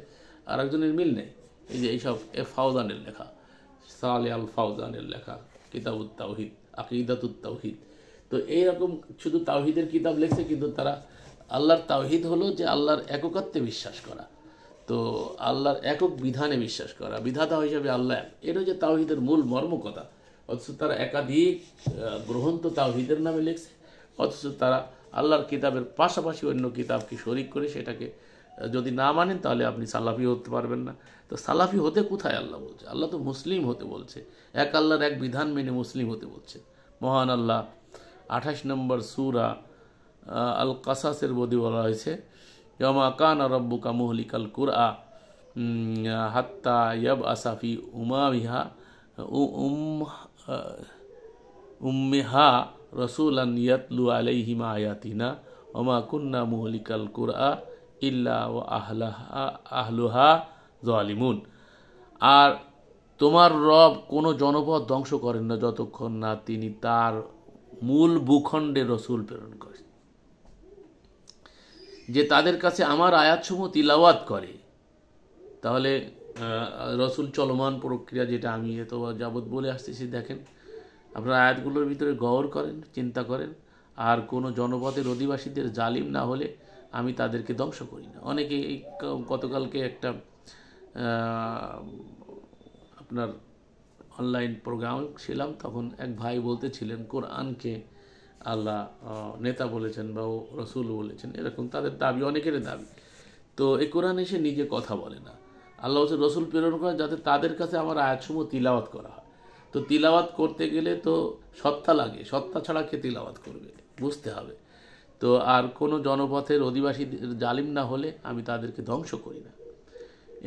আর একজনের মিল নেই। এই যে এইসব ফাউজানের লেখা, সালে আল ফাউজানের লেখা কিতাবুত তাওহীদ, আকীদাতুত তাওহীদ। তো এইরকম শুধু তাওহীদের কিতাব লিখছে, কিন্তু তারা আল্লাহর তাওহীদ হলো যে আল্লাহর একত্বে বিশ্বাস করা, তো আল্লাহর একক বিধানে বিশ্বাস করা, বিধাতা হিসাবে আল্লাহ, এটা যে তাওহীদের মূল মর্ম কথা। অথচ তারা একাধিক গ্রন্থ তাওহীদের নামে লিখছে, অথচ তারা আল্লাহর কিতাবের পাশাপাশি অন্য কিতাবকে শরিক করে সেটাকে যদি না মানেন তাহলে আপনি সালাফি হতে পারবেন না। তো সালাফি হতে কোথায় আল্লাহ বলছে? আল্লাহ তো মুসলিম হতে বলছে, এক আল্লাহর এক বিধান মেনে মুসলিম হতে বলছে। মহান আল্লাহ 28 নম্বর সূরা আল কাসাসের মধ্যে বলা হয়েছে, ইয়ামা কানা রাব্বুকা মুহলিকাল কুরআ হাত্তা ইয়াবআসা ফি উম্মিহা রাসূলান ইয়াতলু আলাইহিম আয়াতিনা ওমা কুন্না মুহলিকাল কুরআ ইল্লা ওয়া আহলুহা যালিমুন। আর তোমার রব কোনো জনপদ ধ্বংস করেন না যতক্ষণ না তিনি তার মূল ভূখণ্ডে রসুল প্রেরণ করেন, যে তাদের কাছে আমার আয়াতসমূহ তিলাওয়াত করে। তাহলে রসুল চলমান প্রক্রিয়া, যেটা আমি এত যাবৎ বলে আসতেছি, দেখেন আপনারা আয়াতগুলোর ভিতরে গৌর করেন, চিন্তা করেন। আর কোনো জনপদের অধিবাসীদের জালিম না হলে আমি তাদেরকে ধ্বংস করি না। অনেকে গতকালকে একটা আপনার অনলাইন প্রোগ্রাম ছিলাম, তখন এক ভাই বলতেছিলেন কোরআনকে আল্লাহ নেতা বলেছেন বা রসুল বলেছেন, এরকম তাদের দাবি, অনেকের দাবি। তো এই কোরআন এসে নিজে কথা বলে না। আল্লাহ হচ্ছে রসুল প্রেরণ করেন যাতে তাদের কাছে আমার আয়াতসমূহ তিলাওয়াত করা হয়। তো তিলাওয়াত করতে গেলে তো সত্তা লাগে, সত্তা ছাড়া কে তিলাওয়াত করবে, বুঝতে হবে। তো আর কোনো জনপথের অধিবাসী জালিম না হলে আমি তাদেরকে ধ্বংস করি না।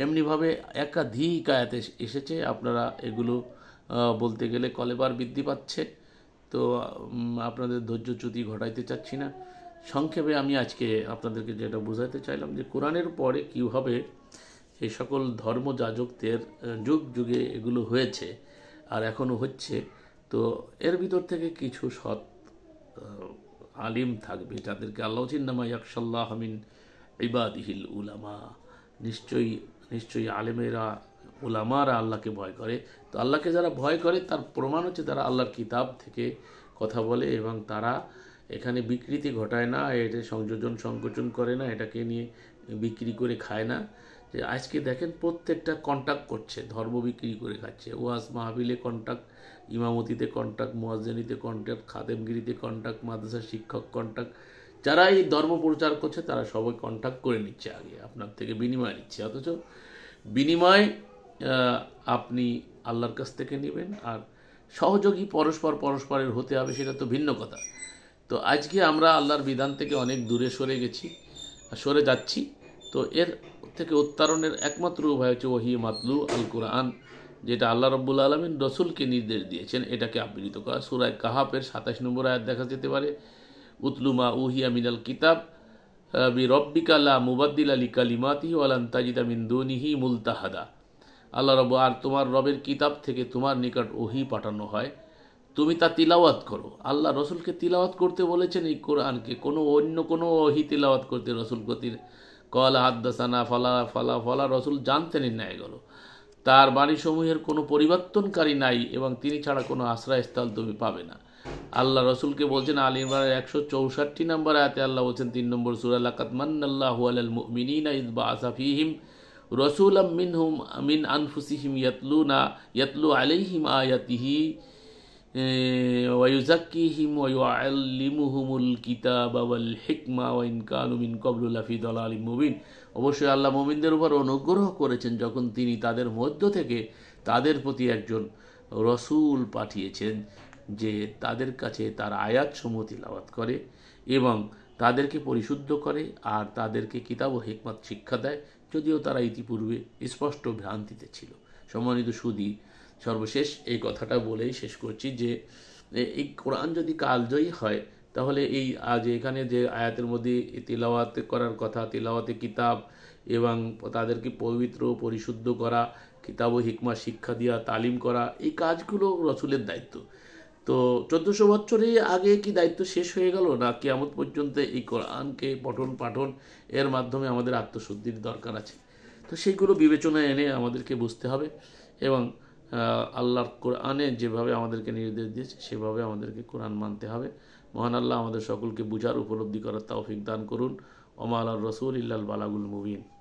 এমনিভাবে একাধিক আয়াত এসেছে, আপনারা এগুলো বলতে গেলে কলেবার বৃদ্ধি পাচ্ছে। তো আপনাদের ধৈর্যচ্যুতি ঘটাইতে চাচ্ছি না। সংক্ষেপে আমি আজকে আপনাদেরকে যেটা বোঝাতে চাইলাম যে কোরআনের পরে কীভাবে এই সকল ধর্মযাজকদের যুগ যুগে এগুলো হয়েছে আর এখনও হচ্ছে। তো এর ভিতর থেকে কিছু সৎ আলিম থাকবে যাদেরকে আল্লাহ চিন্নামা ইয়াকশাল্লাহ মিন ইবাদিহিল উলামা, নিশ্চয়ই নিশ্চয়ই আলেমেরা উলামারা আল্লাহকে ভয় করে। তো আল্লাহকে যারা ভয় করে তার প্রমাণ হচ্ছে তারা আল্লাহর কিতাব থেকে কথা বলে এবং তারা এখানে বিকৃতি ঘটায় না, এটা সংযোজন সংকোচন করে না, এটাকে নিয়ে বিক্রি করে খায় না। যে আজকে দেখেন প্রত্যেকটা কন্ট্যাক্ট করছে, ধর্ম বিক্রি করে খাচ্ছে। ওয়াজ মাহফিলে কন্ট্যাক্ট, ইমামতিতে কন্ট্যাক্ট, মুয়াজ্জিনিতে কন্ট্যাক্ট, খাদেমগিরিতে কন্ট্যাক্ট, মাদ্রাসার শিক্ষক কন্ট্যাক্ট। যারা এই ধর্ম প্রচার করছে তারা সবাই কন্ট্যাক্ট করে নিচ্ছে, আগে আপনার থেকে বিনিময় নিচ্ছে। অথচ বিনিময় আপনি আল্লাহর কাছ থেকে নেবেন, আর সহযোগী পরস্পরের হতে হবে, সেটা তো ভিন্ন কথা। তো আজকে আমরা আল্লাহর বিধান থেকে অনেক দূরে সরে যাচ্ছি। তো এর থেকে উত্তরণের একমাত্র উপায় হচ্ছে ওহি মাতলু আল কোরআন, যেটা আল্লাহ রাব্বুল আলামিন রসুলকে নির্দেশ দিয়েছেন এটাকে আবৃত করা। সূরা কাহাফের 27 নম্বর আয়াত দেখা যেতে পারে, উতলুমা উহিয়া মিনাল কিতাব বি রব্বিকা লা মুবাদ্দিলা লিকালিমাতিহি ওয়া লান তাজিদা মিন দুনিহি মুলতাহাদা। আল্লাহ রব, আর তোমার রবের কিতাব থেকে তোমার নিকট ওহি পাঠানো হয়, তুমি তা তিলাওয়াত করো। আল্লাহ রসুলকে তিলাওয়াত করতে বলেছেন এই কোরআনকে, অন্য কোনো ওহি তিলাওয়াত করতে রসুল গতির কলা হাদ্দাসানা ফলা ফলা ফলা রসুল জানতেনই না এগুলো। তার বাণীসমূহের কোনো পরিবর্তনকারী নাই এবং তিনি ছাড়া কোনো আশ্রয়স্থল তুমি পাবে না। আল্লাহ রসুলকে বলছেন আল ইমরানের 164 নম্বর আয়াতে আল্লাহ বলছেন 3 নম্বর সূরা, লাকাদ মান্নাল্লাহু আলাল মুমিনিনা ইয বাআসা ফীহিম রাসূলাম মিনহুম মিন আনফুসিহিম ইয়াতলু আলাইহিম আয়াতিহি ওয়া ইউযাক্কিহিম ওয়া ইউআল্লিমুহুমুল কিতাবা ওয়াল হিকমা ওয়া ইন কানু মিন ক্বাবলু লাফি দালালিম মুবিন। অবশ্যই আল্লাহ মুমিনদের উপর অনুগ্রহ করেছেন যখন তিনি তাদের মধ্য থেকে তাদের প্রতি একজন রসুল পাঠিয়েছেন যে তাদের কাছে তার আয়াতসমূহ তিলাওয়াত করে এবং তাদেরকে পরিশুদ্ধ করে আর তাদেরকে কিতাব ও হিকমত শিক্ষা দেয়, যদিও তারা ইতিপূর্বে স্পষ্ট ভ্রান্তিতে ছিল। সম্মানিত সুধী, সর্বশেষ এই কথাটা বলেই শেষ করছি যে এই কোরআন যদি কালজয়ী হয় তাহলে এই আজ এখানে যে আয়াতের মধ্যে তিলাওয়াত করার কথা, তিলাওয়াতে কিতাব এবং তাদেরকে পবিত্র পরিশুদ্ধ করা, কিতাব ও হিকমা শিক্ষা দেওয়া, তালিম করা, এই কাজগুলো রসুলের দায়িত্ব। তো 1400 বছরে আগে কি দায়িত্ব শেষ হয়ে গেল না কিয়ামত পর্যন্ত এই কোরআনকে পঠন পাঠন এর মাধ্যমে আমাদের আত্মশুদ্ধির দরকার আছে। তো সেইগুলো বিবেচনায় এনে আমাদেরকে বুঝতে হবে এবং আল্লাহর কোরআনে যেভাবে আমাদেরকে নির্দেশ দিয়েছে সেভাবে আমাদেরকে কোরআন মানতে হবে। মহান আল্লাহ আমাদের সকলকে বুঝার উপলব্ধি করার তৌফিক দান করুন। ওমা আলার রসুল ইল্লাল বালাগুল মুবিন।